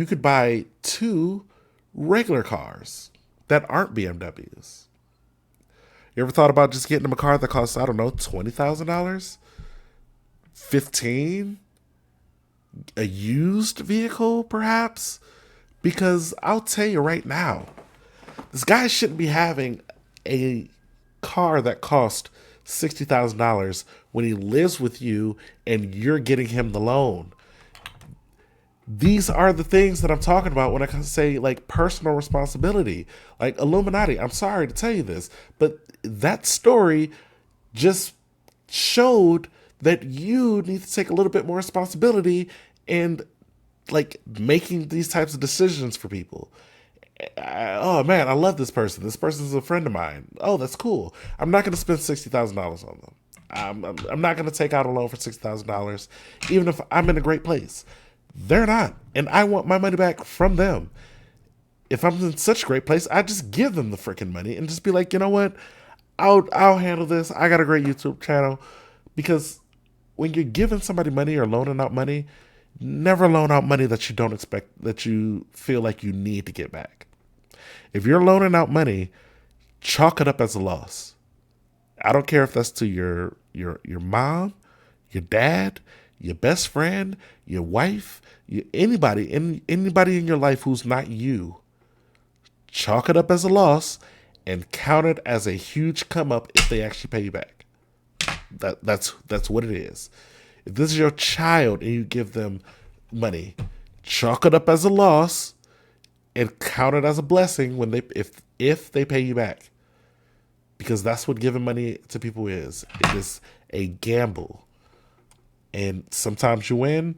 could buy 2 regular cars that aren't BMWs. You ever thought about just getting them a car that costs, I don't know, $20,000? $15,000? A used vehicle, perhaps? Because I'll tell you right now, this guy shouldn't be having a car that cost $60,000 when he lives with you and you're getting him the loan. These are the things that I'm talking about when I say like personal responsibility. Like Illuminati, I'm sorry to tell you this, but that story just showed that you need to take a little bit more responsibility and like making these types of decisions for people. Oh man, I love this person. This person's a friend of mine. Oh, that's cool. I'm not going to spend $60,000 on them. I'm not going to take out a loan for $60,000, even if I'm in a great place. They're not, and I want my money back from them. If I'm in such a great place, I just give them the freaking money and just be like, you know what? I'll handle this. I got a great YouTube channel. Because when you're giving somebody money or loaning out money, never loan out money that you don't expect, that you feel like you need to get back. If you're loaning out money, chalk it up as a loss. I don't care if that's to your mom, your dad, your best friend, your wife, anybody in your life who's not you. Chalk it up as a loss and count it as a huge come up if they actually pay you back. That's what it is. If this is your child and you give them money, chalk it up as a loss and count it as a blessing when if they pay you back. Because that's what giving money to people is. It is a gamble. And sometimes you win,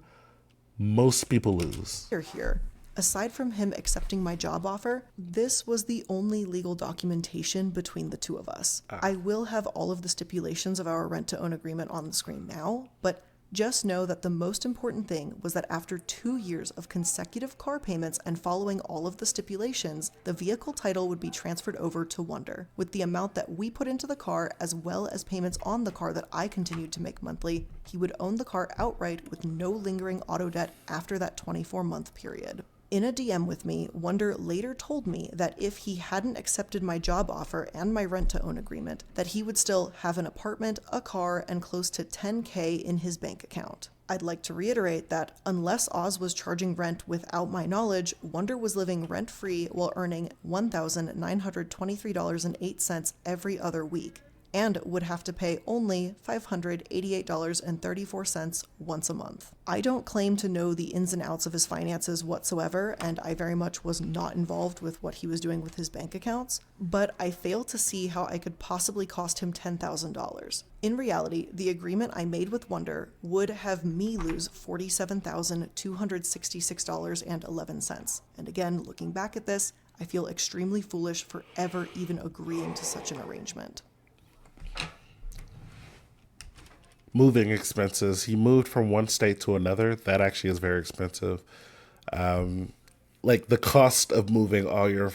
most people lose. Here. Aside from him accepting my job offer, this was the only legal documentation between the two of us. I will have all of the stipulations of our rent-to-own agreement on the screen now, but Just know that the most important thing was that after 2 years of consecutive car payments and following all of the stipulations, the vehicle title would be transferred over to Wonder, with the amount that we put into the car as well as payments on the car that I continued to make monthly. He would own the car outright with no lingering auto debt after that 24-month period. In a DM with me, Wonder later told me that if he hadn't accepted my job offer and my rent-to-own agreement, that he would still have an apartment, a car, and close to $10K in his bank account. I'd like to reiterate that unless Oz was charging rent without my knowledge, Wonder was living rent-free while earning $1,923.08 every other week, and would have to pay only $588.34 once a month. I don't claim to know the ins and outs of his finances whatsoever, and I very much was not involved with what he was doing with his bank accounts, but I fail to see how I could possibly cost him $10,000. In reality, the agreement I made with Wonder would have me lose $47,266.11. And again, looking back at this, I feel extremely foolish for ever even agreeing to such an arrangement. Moving expenses. He moved from one state to another. That actually is very expensive. Like the cost of moving all your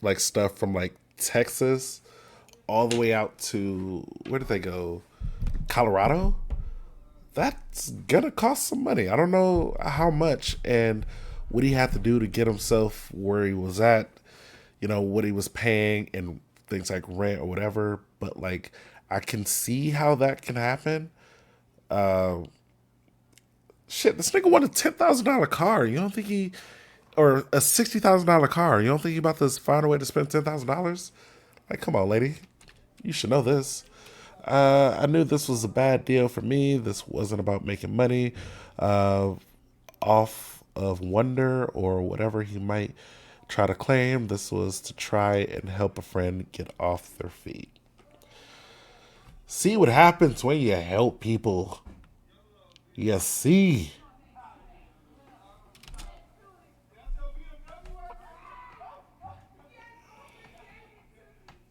like stuff from like Texas all the way out to, where did they go? Colorado? That's gonna cost some money. I don't know how much and what he had to do to get himself where he was at, you know, what he was paying and things like rent or whatever. But like, I can see how that can happen. Shit, this nigga wanted a $10,000 car. You don't think he, or a $60,000 car? You don't think he about to find a way to spend $10,000? Like, come on, lady, you should know this. I knew this was a bad deal for me. This wasn't about making money off of Wonder or whatever he might try to claim. This was to try and help a friend get off their feet. See what happens when you help people. You see.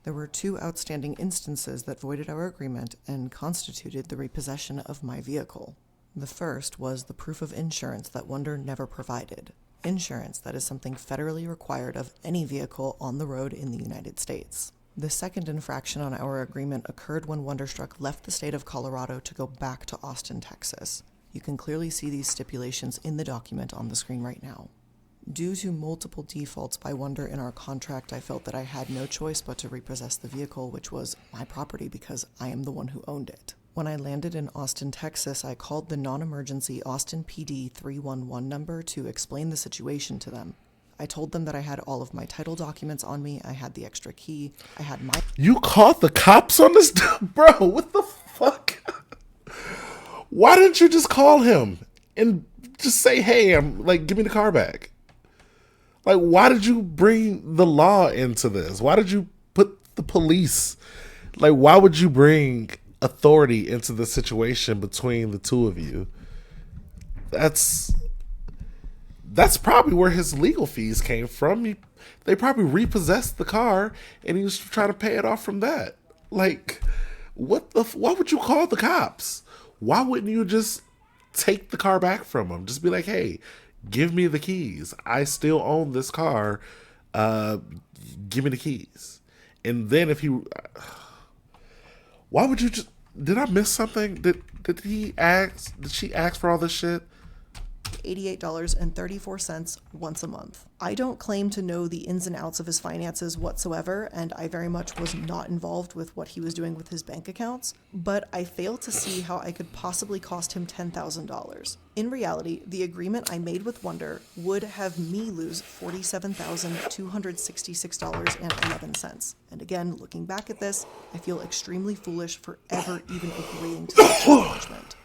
There were 2 outstanding instances that voided our agreement and constituted the repossession of my vehicle. The first was the proof of insurance that Wonder never provided. Insurance that is something federally required of any vehicle on the road in the United States. The second infraction on our agreement occurred when Wonderstruck left the state of Colorado to go back to Austin, Texas. You can clearly see these stipulations in the document on the screen right now. Due to multiple defaults by Wonder in our contract, I felt that I had no choice but to repossess the vehicle, which was my property because I am the one who owned it. When I landed in Austin, Texas, I called the non-emergency Austin PD 311 number to explain the situation to them. I told them that I had all of my title documents on me, I had the extra key, I had my... You called the cops on this? Bro, what the fuck? Why didn't you just call him and just say, hey, I'm like, give me the car back? Like, why did you bring the law into this? Why did you put the police? Like, why would you bring authority into the situation between the two of you? That's probably where his legal fees came from. They probably repossessed the car and he was trying to pay it off from that. Like, why would you call the cops? Why wouldn't you just take the car back from him? Just be like, hey, give me the keys. I still own this car. Give me the keys. And then if he... Why would you just... Did I miss something? Did she ask for all this shit? $88.34 once a month. I don't claim to know the ins and outs of his finances whatsoever, and I very much was not involved with what he was doing with his bank accounts, but I fail to see how I could possibly cost him $10,000. In reality, the agreement I made with Wonder would have me lose $47,266.11. And again, looking back at this, I feel extremely foolish for ever even agreeing to such an arrangement.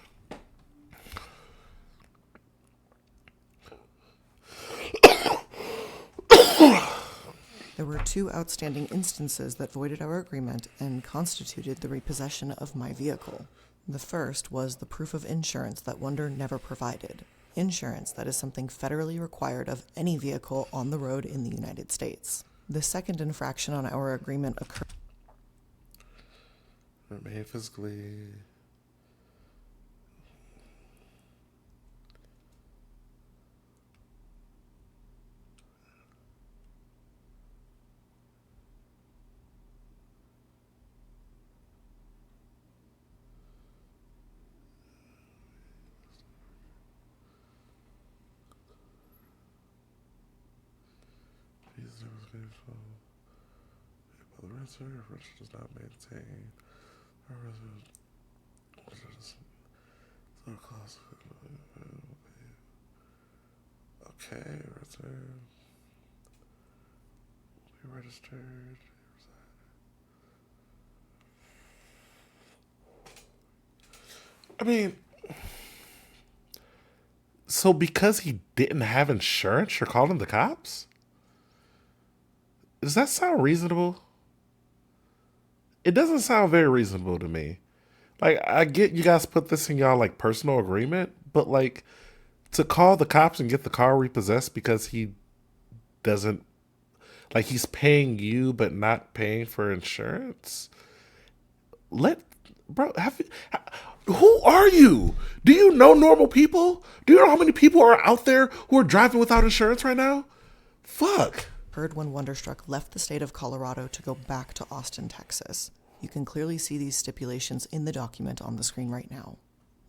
There were 2 outstanding instances that voided our agreement and constituted the repossession of my vehicle. The first was the proof of insurance that Wonder never provided. Insurance that is something federally required of any vehicle on the road in the United States. The second infraction on our agreement occurred... Remain physically... The renter does not maintain. Okay, return. Be registered. I mean, so because he didn't have insurance, you're calling the cops? Does that sound reasonable? It doesn't sound very reasonable to me. Like, I get you guys put this in y'all, like, personal agreement, but, like, to call the cops and get the car repossessed because he doesn't, like, he's paying you but not paying for insurance? Bro, who are you? Do you know normal people? Do you know how many people are out there who are driving without insurance right now? Fuck. Heard when Wonderstruck left the state of Colorado to go back to Austin, Texas. You can clearly see these stipulations in the document on the screen right now.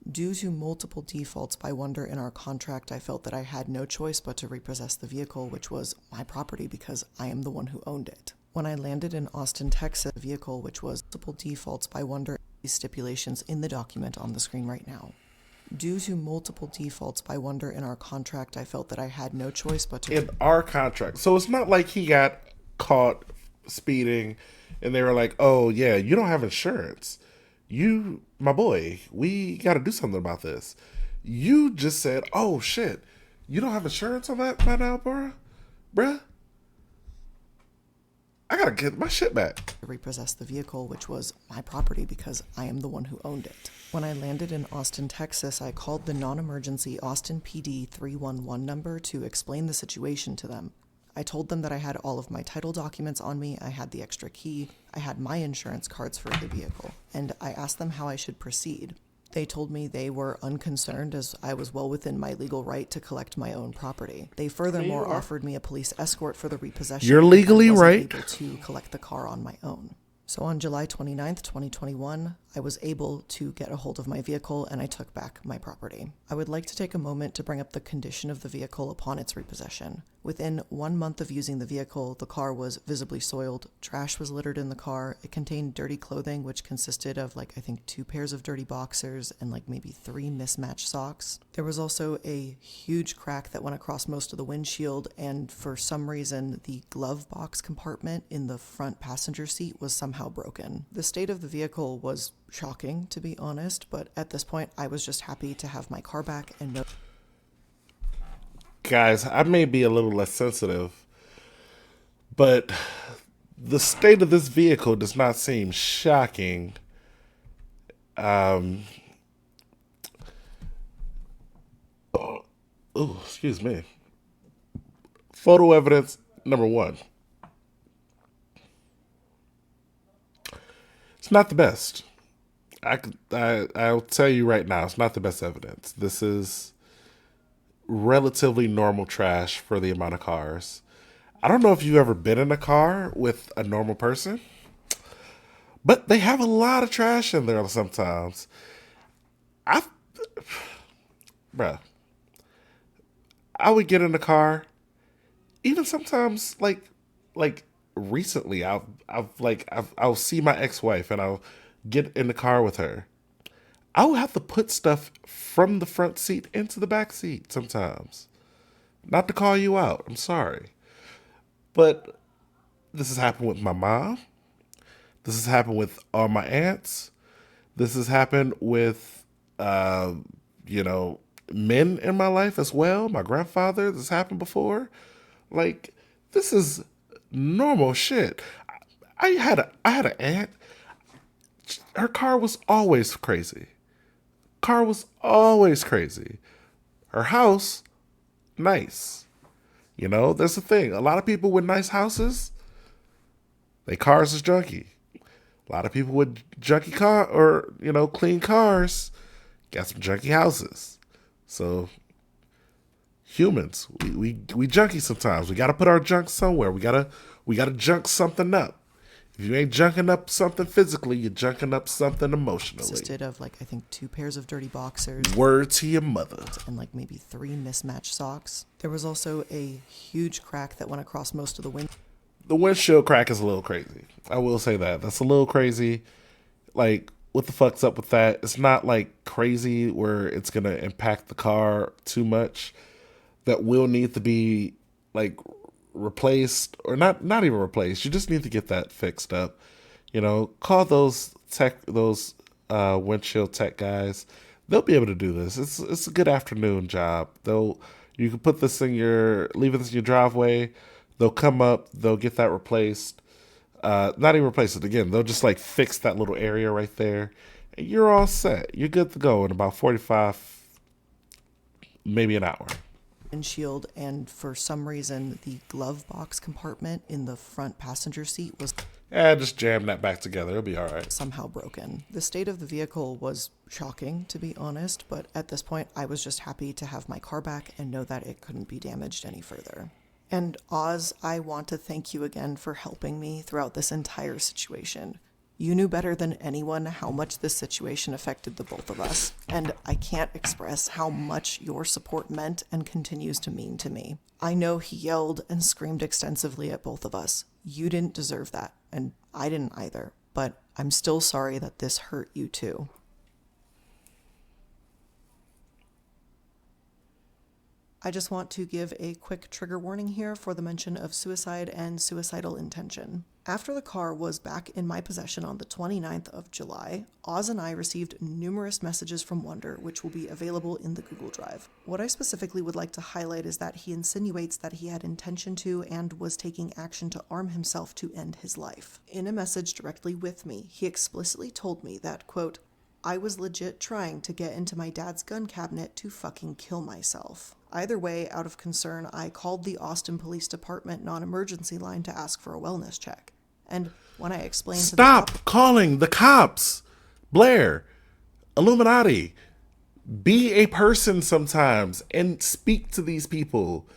Due to multiple defaults by Wonder in our contract, I felt that I had no choice but to repossess the vehicle, which was my property because I am the one who owned it. When I landed in Austin, Texas, the vehicle, which was multiple defaults by Wonder, these stipulations in the document on the screen right now. Due to multiple defaults by Wonder in our contract, I felt that I had no choice but to... In our contract. So it's not like he got caught speeding and they were like, oh, yeah, you don't have insurance. You, my boy, we got to do something about this. You just said, oh, shit, you don't have insurance on that by now, bruh? I got to get my shit back. Repossess the vehicle, which was my property because I am the one who owned it. When I landed in Austin, Texas, I called the non-emergency Austin PD 311 number to explain the situation to them. I told them that I had all of my title documents on me, I had the extra key, I had my insurance cards for the vehicle, and I asked them how I should proceed. They told me they were unconcerned as I was well within my legal right to collect my own property. They furthermore offered me a police escort for the repossession. You're legally right. I was able to collect the car on my own. So on July 29th, 2021, I was able to get a hold of my vehicle and I took back my property. I would like to take a moment to bring up the condition of the vehicle upon its repossession. Within 1 month of using the vehicle, the car was visibly soiled, trash was littered in the car, it contained dirty clothing which consisted of I think 2 pairs of dirty boxers and maybe 3 mismatched socks. There was also a huge crack that went across most of the windshield, and for some reason the glove box compartment in the front passenger seat was somehow broken. The state of the vehicle was shocking, to be honest, but at this point I was just happy to have my car back and know. Guys, I may be a little less sensitive, but the state of this vehicle does not seem shocking. Excuse me. Photo evidence number 1. It's not the best. I'll tell you right now, it's not the best evidence. This is relatively normal trash for the amount of cars. I don't know if you've ever been in a car with a normal person, but they have a lot of trash in there sometimes. Bruh, I would get in the car, even sometimes like recently, I'll see my ex-wife and I'll get in the car with her. I will have to put stuff from the front seat into the back seat sometimes. Not to call you out, I'm sorry. But this has happened with my mom. This has happened with all my aunts. This has happened with, men in my life as well. My grandfather, this happened before. This is normal shit. I had an aunt. Her car was always crazy. Her house, nice. There's the thing. A lot of people with nice houses, their cars is junky. A lot of people with junky car or, clean cars got some junky houses. So humans, we junky sometimes. We got to put our junk somewhere. We got to junk something up. If you ain't junking up something physically, you're junking up something emotionally. Consisted of I think 2 pairs of dirty boxers. Word to your mother. And maybe 3 mismatched socks. There was also a huge crack that went across most of the window. The windshield crack is a little crazy. I will say that. That's a little crazy. Like, what the fuck's up with that? It's not like crazy where it's gonna impact the car too much. That will need to be like replaced, or not even replaced. You just need to get that fixed up. Call those windshield tech guys. They'll be able to do this. It's a good afternoon job. You can put this leave this in your driveway. They'll come up. They'll get that replaced. Not even replace it again. They'll just like fix that little area right there, and you're all set. You're good to go in about 45, maybe an hour. Windshield, and for some reason the glove box compartment in the front passenger seat was Just jam that back together. It'll be all right. somehow broken. The state of the vehicle was shocking, to be honest, but at this point I was just happy to have my car back and know that it couldn't be damaged any further. And Oz, I want to thank you again for helping me throughout this entire situation. You knew better than anyone how much this situation affected the both of us, and I can't express how much your support meant and continues to mean to me. I know he yelled and screamed extensively at both of us. You didn't deserve that, and I didn't either, but I'm still sorry that this hurt you too. I just want to give a quick trigger warning here for the mention of suicide and suicidal intention. After the car was back in my possession on the 29th of July, Oz and I received numerous messages from Wonder, which will be available in the Google Drive. What I specifically would like to highlight is that he insinuates that he had intention to and was taking action to arm himself to end his life. In a message directly with me, he explicitly told me that, quote, I was legit trying to get into my dad's gun cabinet to fucking kill myself. Either way, out of concern, I called the Austin Police Department non-emergency line to ask for a wellness check. And when I explained Stop calling the cops. Blair, Illuminati, be a person sometimes and speak to these people.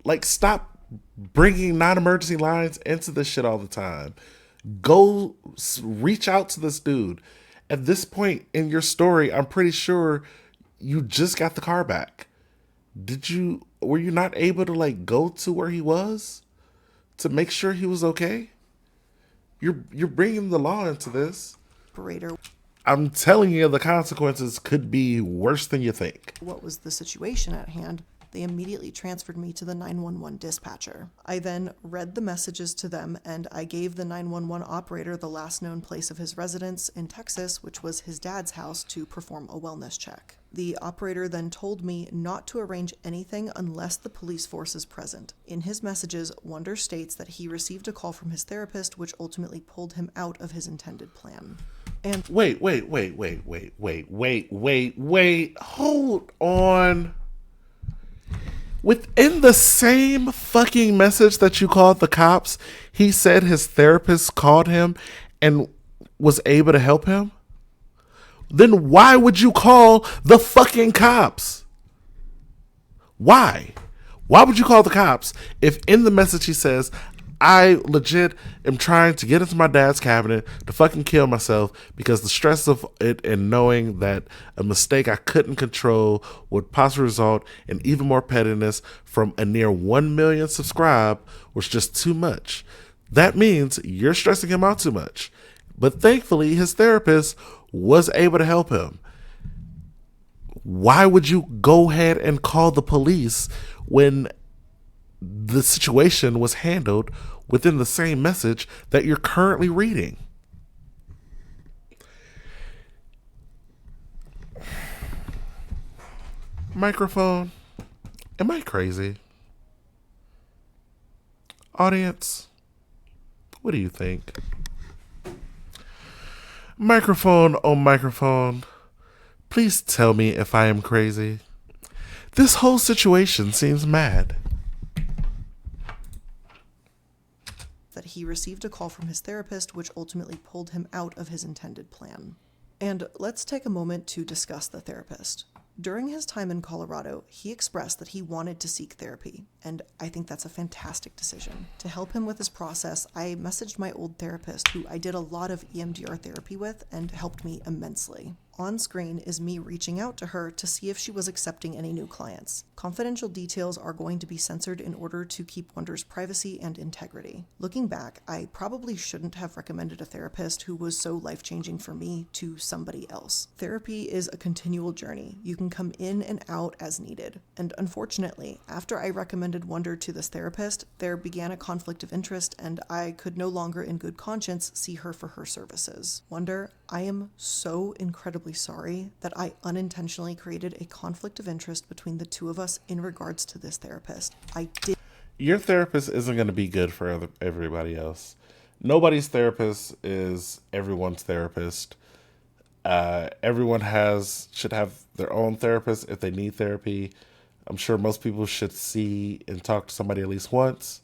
Like, stop bringing non-emergency lines into this shit all the time. Go reach out to this dude. At this point in your story, I'm pretty sure you just got the car back. Were you not able to like go to where he was to make sure he was okay? You're bringing the law into this. operator I'm telling you, the consequences could be worse than you think. what was the situation at hand, they immediately transferred me to the 911 dispatcher. I then read the messages to them, and I gave the 911 operator the last known place of his residence in Texas, which was his dad's house, to perform a wellness check. The operator then told me not to arrange anything unless the police force is present. In his messages, Wonder states that he received a call from his therapist, which ultimately pulled him out of his intended plan. And Wait. Hold on. Within the same fucking message that you called the cops, he said his therapist called him and was able to help him? Then why would you call the fucking cops? Why? Why would you call the cops if in the message he says, I legit am trying to get into my dad's cabinet to fucking kill myself because the stress of it and knowing that a mistake I couldn't control would possibly result in even more pettiness from a near 1 million subscribe was just too much. That means you're stressing him out too much. But thankfully, his therapist was able to help him. Why would you go ahead and call the police when the situation was handled within the same message that you're currently reading? Microphone, am I crazy? Audience, what do you think? Microphone, oh microphone, please tell me if I am crazy. This whole situation seems mad. that he received a call from his therapist, which ultimately pulled him out of his intended plan. And let's take a moment to discuss the therapist. During his time in Colorado, he expressed that he wanted to seek therapy, and I think that's a fantastic decision. To help him with his process, I messaged my old therapist, who I did a lot of EMDR therapy with and helped me immensely. On screen is me reaching out to her to see if she was accepting any new clients. Confidential details are going to be censored in order to keep Wonder's privacy and integrity. Looking back, I probably shouldn't have recommended a therapist who was so life-changing for me to somebody else. Therapy is a continual journey. You can come in and out as needed. And unfortunately, after I recommended Wonder to this therapist, there began a conflict of interest and I could no longer in good conscience see her for her services. Wonder, I am so incredibly sorry that I unintentionally created a conflict of interest between the two of us in regards to this therapist. I did. Your therapist isn't going to be good for everybody else. Nobody's therapist is everyone's therapist. Everyone should have their own therapist if they need therapy. I'm sure most people should see and talk to somebody at least once.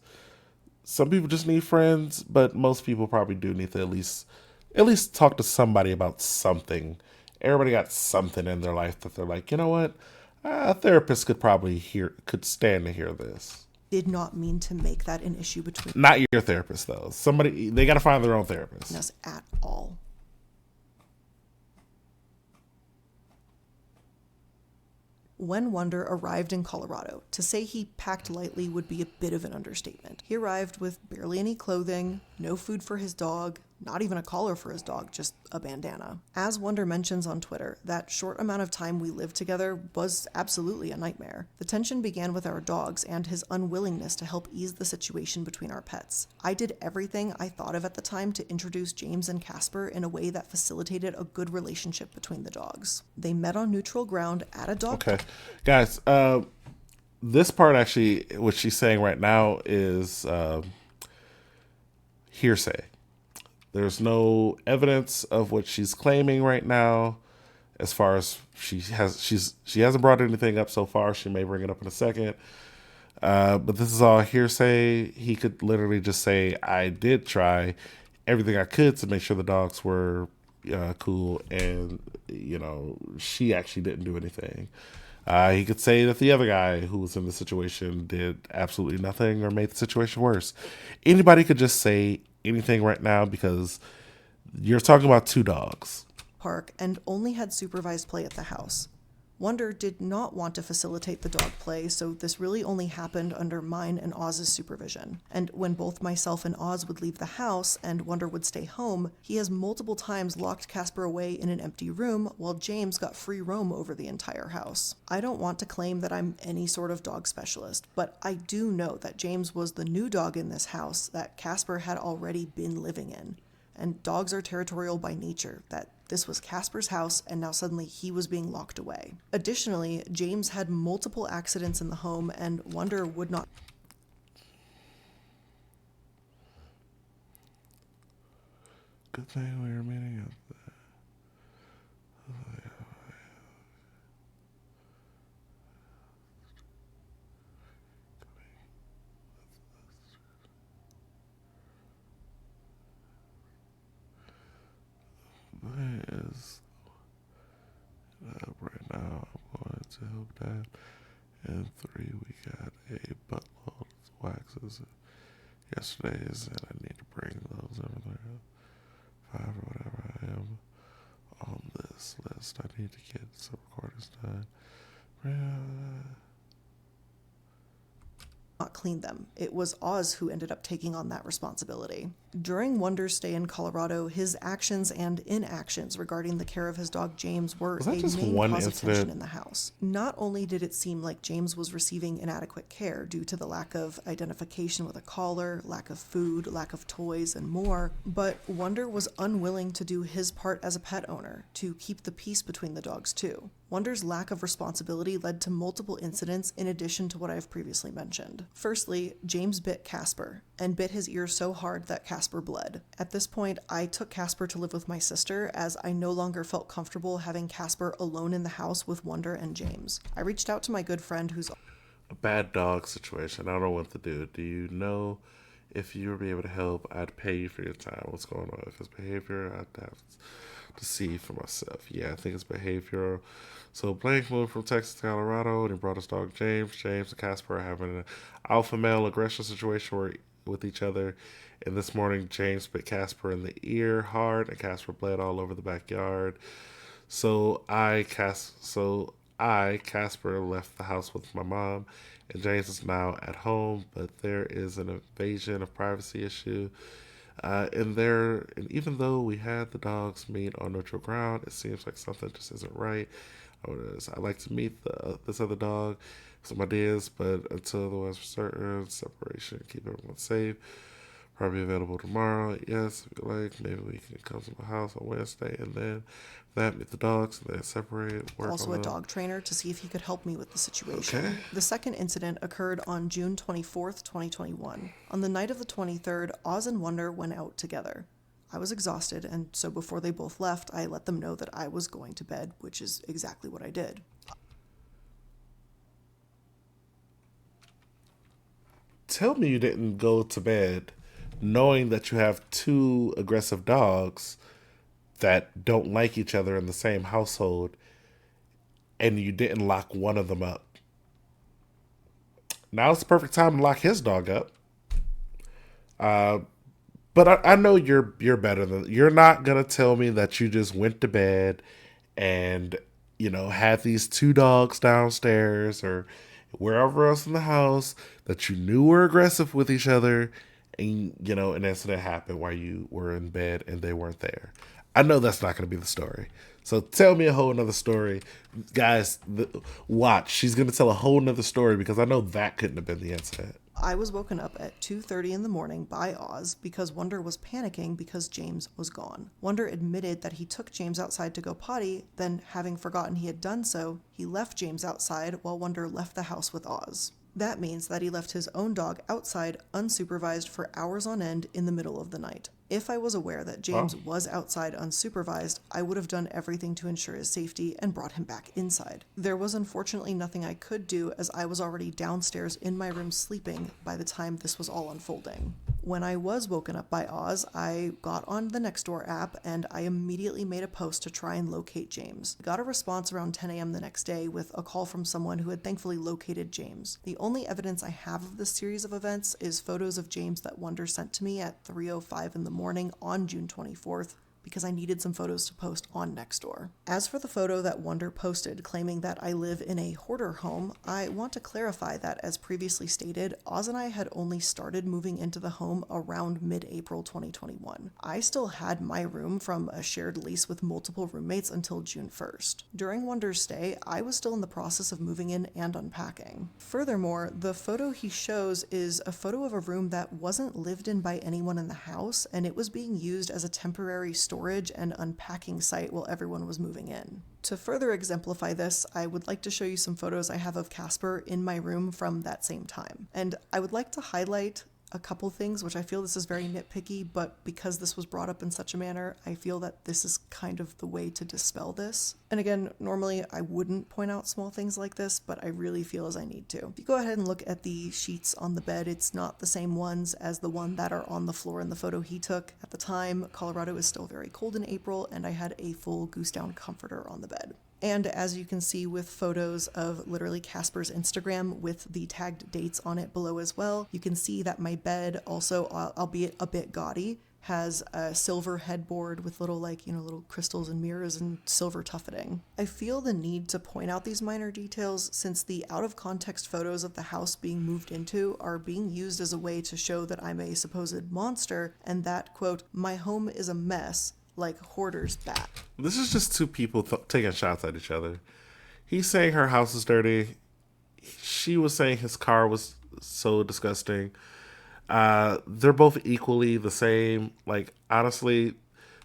Some people just need friends, but most people probably do need to at least talk to somebody about something. Everybody got something in their life that they're like, you know what? A therapist could stand to hear this. Did not mean to make that an issue between Not your therapist though. They got to find their own therapist. us at all. When Wonder arrived in Colorado, to say he packed lightly would be a bit of an understatement. He arrived with barely any clothing, no food for his dog, not even a collar for his dog, just a bandana. As Wonder mentions on Twitter, that short amount of time we lived together was absolutely a nightmare. The tension began with our dogs and his unwillingness to help ease the situation between our pets. I did everything I thought of at the time to introduce James and Casper in a way that facilitated a good relationship between the dogs. They met on neutral ground at a dog. Okay, guys, this part actually, what she's saying right now is hearsay. There's no evidence of what she's claiming right now. As far as she hasn't brought anything up so far. She may bring it up in a second. But this is all hearsay. He could literally just say, I did try everything I could to make sure the dogs were cool, and she actually didn't do anything. He could say that the other guy who was in the situation did absolutely nothing or made the situation worse. Anybody could just say anything right now because you're talking about two dogs. Park and only had supervised play at the house. Wonder did not want to facilitate the dog play, so this really only happened under mine and Oz's supervision. And when both myself and Oz would leave the house and Wonder would stay home, he has multiple times locked Casper away in an empty room while James got free roam over the entire house. I don't want to claim that I'm any sort of dog specialist, but I do know that James was the new dog in this house that Casper had already been living in. And dogs are territorial by nature, that this was Casper's house and now suddenly he was being locked away. Additionally, James had multiple accidents in the home and Wonder would not. Good thing we were meeting up there. Is right now I'm going to help Dad. And 3, we got a buttload of waxes. Yesterday's, and I need to bring those over there. 5 or whatever I am on this list. I need to get some recordings done. Not clean them. It was Oz who ended up taking on that responsibility. During Wonder's stay in Colorado, his actions and inactions regarding the care of his dog James were a main cause of tension in the house. Not only did it seem like James was receiving inadequate care due to the lack of identification with a collar, lack of food, lack of toys, and more, but Wonder was unwilling to do his part as a pet owner to keep the peace between the dogs too. Wonder's lack of responsibility led to multiple incidents in addition to what I've previously mentioned. Firstly, James bit Casper, and bit his ear so hard that Casper bled. At this point, I took Casper to live with my sister, as I no longer felt comfortable having Casper alone in the house with Wonder and James. I reached out to my good friend who's a bad dog situation. I don't know what to do. Do you know if you would be able to help? I'd pay you for your time. What's going on? If it's behavior, I'd have to see for myself. Yeah, I think it's behavioral. So Blank moved from Texas to Colorado, and he brought his dog James. James and Casper are having an alpha male aggression situation with each other. And this morning, James bit Casper in the ear hard, and Casper bled all over the backyard. Casper, left the house with my mom, and James is now at home. But there is an invasion of privacy issue. And even though we had the dogs meet on neutral ground, it seems like something just isn't right. I'd like to meet this other dog, some ideas, but until otherwise for certain, separation, keep everyone safe. Probably available tomorrow. Yes, if you like, maybe we can come to my house on Wednesday, and then meet the dogs, and then separate. Work Also on a them. dog trainer to see if he could help me with the situation. Okay. The second incident occurred on June 24th, 2021. On the night of the 23rd, Oz and Wonder went out together. I was exhausted, and so before they both left, I let them know that I was going to bed, which is exactly what I did. Tell me you didn't go to bed knowing that you have two aggressive dogs that don't like each other in the same household, and you didn't lock one of them up. Now it's the perfect time to lock his dog up. But I know you're better than you're not gonna tell me that you just went to bed and had these two dogs downstairs or wherever else in the house that you knew were aggressive with each other, and an incident happened while you were in bed and they weren't there. I know that's not going to be the story. So tell me a whole nother story, guys. Watch, she's going to tell a whole nother story because I know that couldn't have been the incident. I was woken up at 2:30 in the morning by Oz because Wonder was panicking because James was gone. Wonder admitted that he took James outside to go potty, then having forgotten he had done so, he left James outside while Wonder left the house with Oz. That means that he left his own dog outside unsupervised for hours on end in the middle of the night. If I was aware that James was outside unsupervised, I would have done everything to ensure his safety and brought him back inside. There was unfortunately nothing I could do as I was already downstairs in my room sleeping by the time this was all unfolding. When I was woken up by Oz, I got on the Nextdoor app and I immediately made a post to try and locate James. Got a response around 10 a.m. the next day with a call from someone who had thankfully located James. The only evidence I have of this series of events is photos of James that Wonder sent to me at 3:05 in the morning on June 24th, because I needed some photos to post on Nextdoor. As for the photo that Wonder posted claiming that I live in a hoarder home, I want to clarify that, as previously stated, Oz and I had only started moving into the home around mid-April 2021. I still had my room from a shared lease with multiple roommates until June 1st. During Wonder's stay, I was still in the process of moving in and unpacking. Furthermore, the photo he shows is a photo of a room that wasn't lived in by anyone in the house, and it was being used as a temporary storage and unpacking site while everyone was moving in. To further exemplify this, I would like to show you some photos I have of Casper in my room from that same time. And I would like to highlight a couple things, which I feel this is very nitpicky, but because this was brought up in such a manner, I feel that this is kind of the way to dispel this. And again, normally I wouldn't point out small things like this, but I really feel as I need to. If you go ahead and look at the sheets on the bed, it's not the same ones as the one that are on the floor in the photo he took. At the time, Colorado is still very cold in April, and I had a full goose down comforter on the bed. And as you can see with photos of literally Casper's Instagram with the tagged dates on it below as well, you can see that my bed also, albeit a bit gaudy, has a silver headboard with little little crystals and mirrors and silver tuffeting. I feel the need to point out these minor details since the out of context photos of the house being moved into are being used as a way to show that I'm a supposed monster and that, quote, my home is a mess, like hoarders bat. This is just two people taking shots at each other. He's saying her house is dirty. She was saying his car was so disgusting. They're both equally the same. Like, honestly,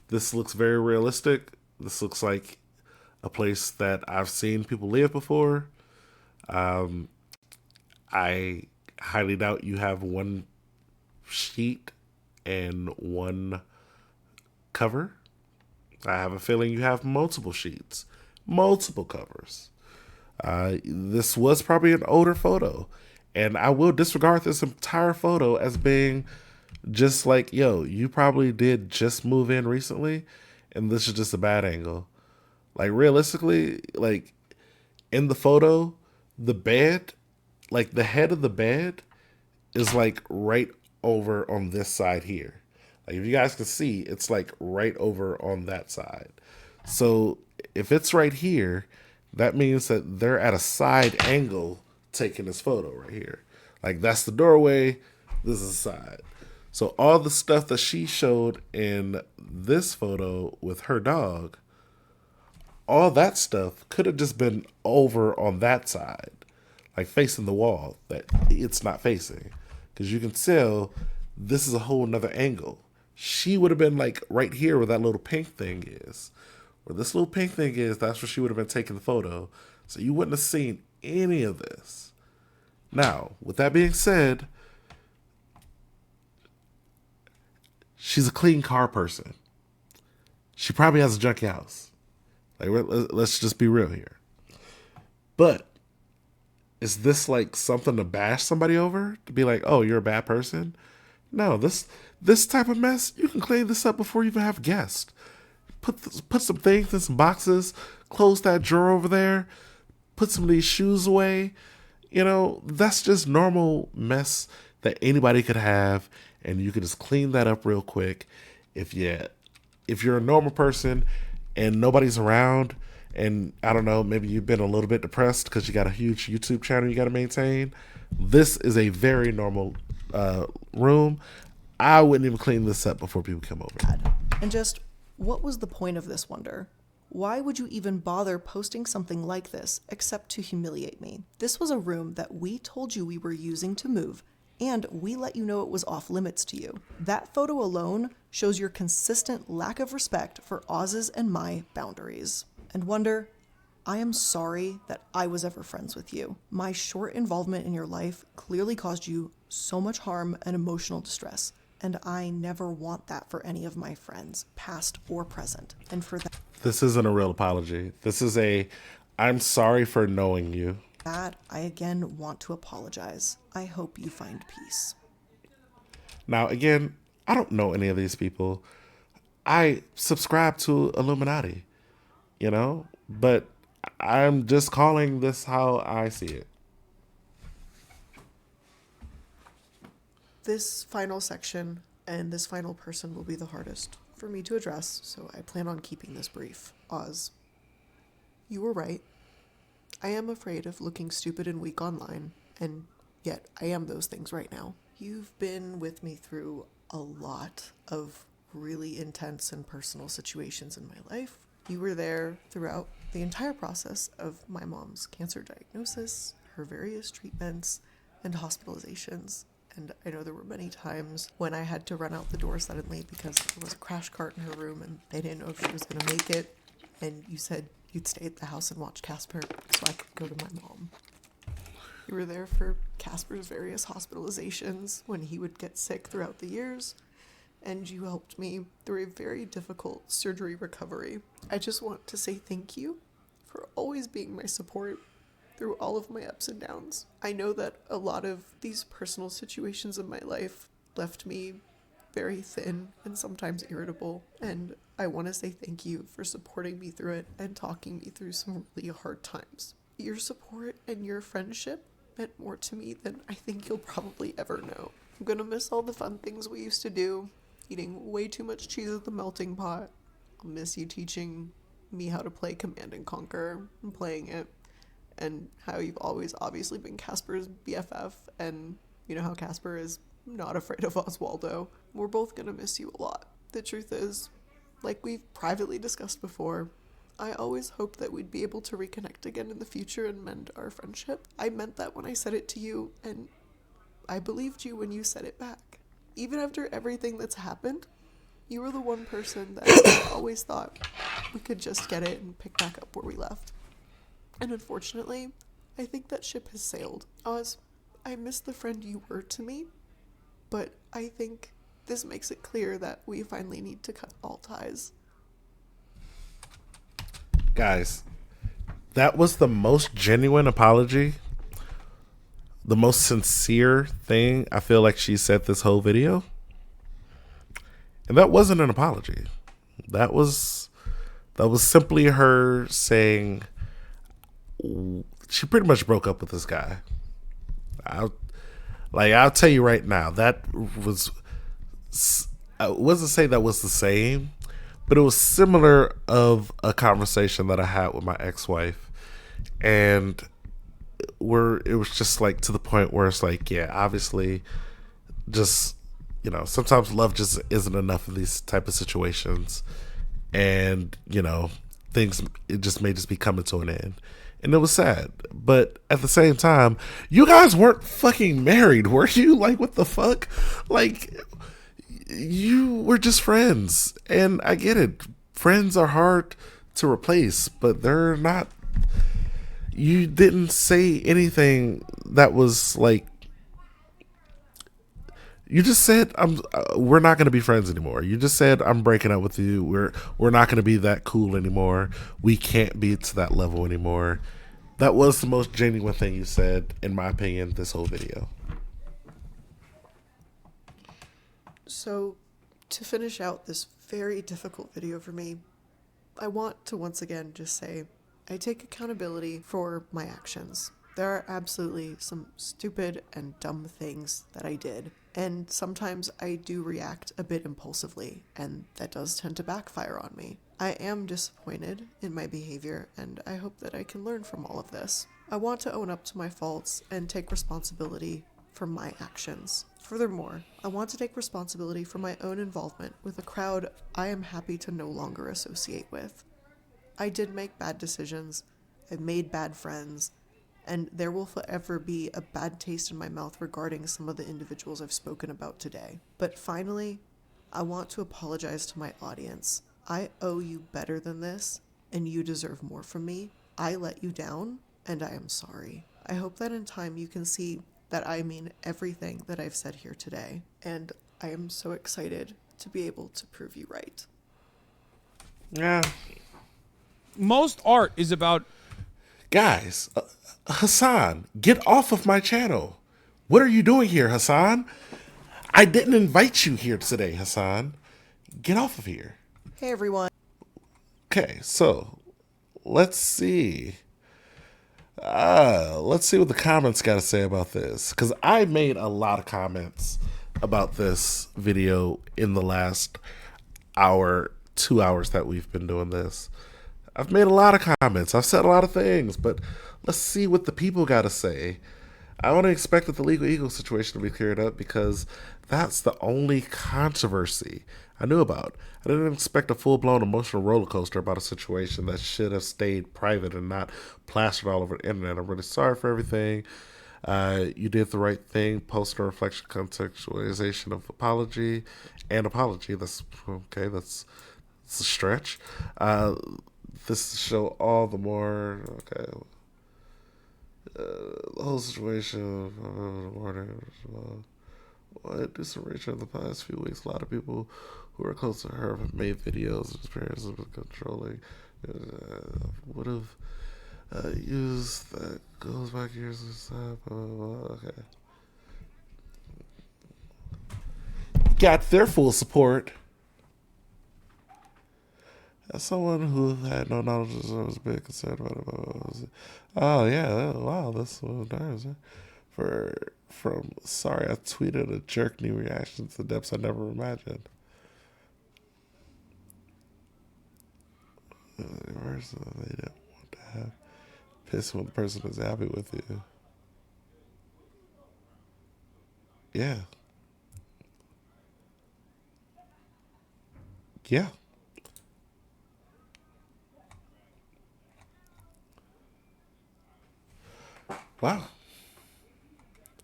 this looks very realistic. This looks like a place that I've seen people live before. I highly doubt you have one sheet and one cover. I have a feeling you have multiple sheets, multiple covers. This was probably an older photo, and I will disregard this entire photo as being just like, yo, you probably did just move in recently, and this is just a bad angle. Like, realistically, like, in the photo, the bed, like, the head of the bed is, like, right over on this side here. Like, if you guys can see, it's like right over on that side. So if it's right here, that means that they're at a side angle taking this photo right here. Like, that's the doorway, this is the side. So all the stuff that she showed in this photo with her dog, all that stuff could have just been over on that side, like facing the wall that it's not facing. Because you can tell this is a whole nother angle. She would have been like right here where that little pink thing is. Where this little pink thing is, that's where she would have been taking the photo. So you wouldn't have seen any of this. Now, with that being said, she's a clean car person. She probably has a junky house. Like, let's just be real here. But is this like something to bash somebody over? To be like, oh, you're a bad person? No, this type of mess, you can clean this up before you even have guests. Put some things in some boxes, close that drawer over there, put some of these shoes away. You know, that's just normal mess that anybody could have, and you can just clean that up real quick. If you're a normal person and nobody's around, and I don't know, maybe you've been a little bit depressed because you got a huge YouTube channel you got to maintain, this is a very normal room. I wouldn't even clean this up before people come over. And just, what was the point of this wonder? Why would you even bother posting something like this except to humiliate me? This was a room that we told you we were using to move, and we let you know it was off limits to you. That photo alone shows your consistent lack of respect for Oz's and my boundaries. And Wonder, I am sorry that I was ever friends with you. My short involvement in your life clearly caused you so much harm and emotional distress, and I never want that for any of my friends, past or present. And for that, this isn't a real apology. This is I'm sorry for knowing you. That I again want to apologize. I hope you find peace. Now, again, I don't know any of these people. I subscribe to Illuminati, you know, but I'm just calling this how I see it. This final section and this final person will be the hardest for me to address, so I plan on keeping this brief. Oz, you were right. I am afraid of looking stupid and weak online, and yet I am those things right now. You've been with me through a lot of really intense and personal situations in my life. You were there throughout the entire process of my mom's cancer diagnosis, her various treatments, and hospitalizations. And I know there were many times when I had to run out the door suddenly because there was a crash cart in her room and they didn't know if she was going to make it. And you said you'd stay at the house and watch Casper so I could go to my mom. You were there for Casper's various hospitalizations when he would get sick throughout the years. And you helped me through a very difficult surgery recovery. I just want to say thank you for always being my support through all of my ups and downs. I know that a lot of these personal situations in my life left me very thin and sometimes irritable, and I want to say thank you for supporting me through it and talking me through some really hard times. Your support and your friendship meant more to me than I think you'll probably ever know. I'm gonna miss all the fun things we used to do, eating way too much cheese at the melting pot. I'll miss you teaching me how to play Command and Conquer and playing it, and how you've always obviously been Casper's BFF, and you know how Casper is not afraid of Oswaldo. We're both gonna miss you a lot. The truth is, like we've privately discussed before, I always hoped that we'd be able to reconnect again in the future and mend our friendship. I meant that when I said it to you, and I believed you when you said it back. Even after everything that's happened, you were the one person that I always thought we could just get it and pick back up where we left. And unfortunately, I think that ship has sailed. Oz, I miss the friend you were to me, but I think this makes it clear that we finally need to cut all ties. Guys, that was the most genuine apology, the most sincere thing I feel like she said this whole video. And that wasn't an apology. That was simply her saying she pretty much broke up with this guy. I'll tell you right now, that was, I wasn't saying that was the same, But it was similar of a conversation that I had with my ex-wife, and where it was just like to the point where it's like, yeah, obviously, just sometimes love just isn't enough in these type of situations, and things it just may just be coming to an end. And it was sad. But at the same time, you guys weren't fucking married, were you? Like, what the fuck? Like, you were just friends. And I get it. Friends are hard to replace, but they're not. You didn't say anything that was like. You just said we're not going to be friends anymore. You just said I'm breaking up with you. We're not going to be that cool anymore. We can't be to that level anymore. That was the most genuine thing you said, in my opinion, this whole video. So, to finish out this very difficult video for me, I want to once again just say I take accountability for my actions. There are absolutely some stupid and dumb things that I did. And sometimes I do react a bit impulsively, and that does tend to backfire on me. I am disappointed in my behavior, and I hope that I can learn from all of this. I want to own up to my faults and take responsibility for my actions. Furthermore, I want to take responsibility for my own involvement with a crowd I am happy to no longer associate with. I did make bad decisions, I made bad friends, and there will forever be a bad taste in my mouth regarding some of the individuals I've spoken about today. But finally, I want to apologize to my audience. I owe you better than this, and you deserve more from me. I let you down, and I am sorry. I hope that in time you can see that I mean everything that I've said here today, and I am so excited to be able to prove you right. Yeah. Most art is about... Guys, Hassan, get off of my channel. What are you doing here, Hassan? I didn't invite you here today, Hassan. Get off of here. Hey, everyone. Okay, so let's see. Let's see what the comments got to say about this. Because I made a lot of comments about this video in the last hour, 2 hours that we've been doing this. I've made a lot of comments. I've said a lot of things, but let's see what the people got to say. I want to expect that the legal eagle situation to be cleared up because that's the only controversy I knew about. I didn't expect a full-blown emotional roller coaster about a situation that should have stayed private and not plastered all over the internet. I'm really sorry for everything. You did the right thing. Post a reflection, contextualization of apology and apology. That's okay. That's a stretch. This to show all the more, okay, the whole situation, what disarrangement in the past few weeks, a lot of people who are close to her have made videos of experiences with controlling, would have used that goes back years and stuff, okay. Got their full support. As someone who had no knowledge of this, I was a bit concerned about it. Oh, yeah. Wow, that's so nice. Sorry, I tweeted a jerk new reaction to the depths I never imagined. They didn't want to have piss when the person is happy with you. Yeah. Yeah. Wow.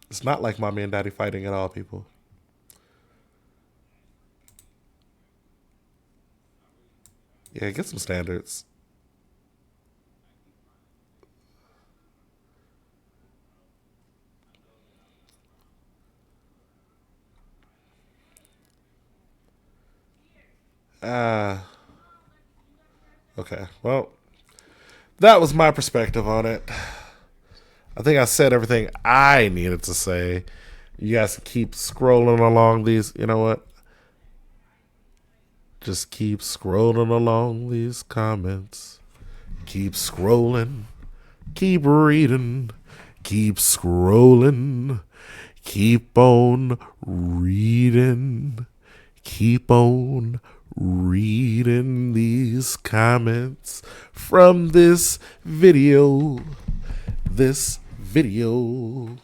It's not like mommy and daddy fighting at all, people. Yeah, get some standards. Okay, well, that was my perspective on it. I think I said everything I needed to say. You guys keep scrolling along these. You know what? Just keep scrolling along these comments. Keep scrolling. Keep reading. Keep scrolling. Keep on reading. Keep on reading these comments from this video. This video.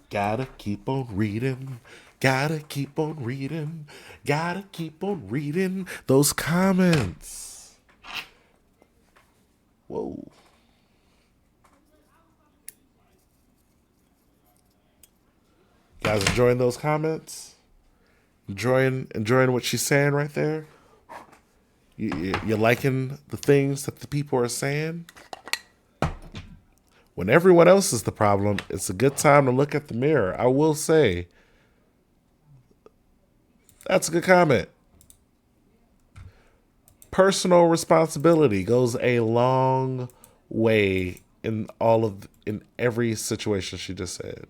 Gotta keep on reading. Gotta keep on reading. Gotta keep on reading those comments. Whoa. Guys enjoying those comments? Enjoying what she's saying right there? You liking the things that the people are saying? When everyone else is the problem, it's a good time to look at the mirror. I will say, that's a good comment. Personal responsibility goes a long way in every situation she just said.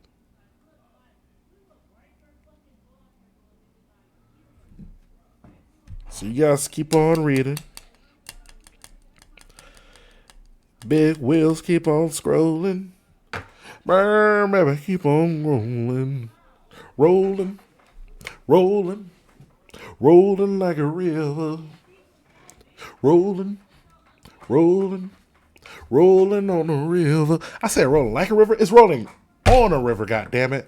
So you guys keep on reading. Big wheels keep on scrolling. Baby, keep on rolling. Rolling. Rolling. Rolling like a river. Rolling. Rolling. Rolling on a river. I said rolling like a river. It's rolling on a river, goddammit.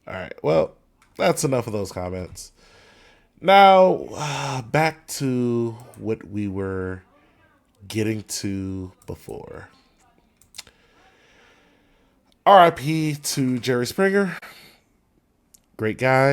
All right, well, that's enough of those comments. Now, back to what we were getting to before. RIP to Jerry Springer. Great guy.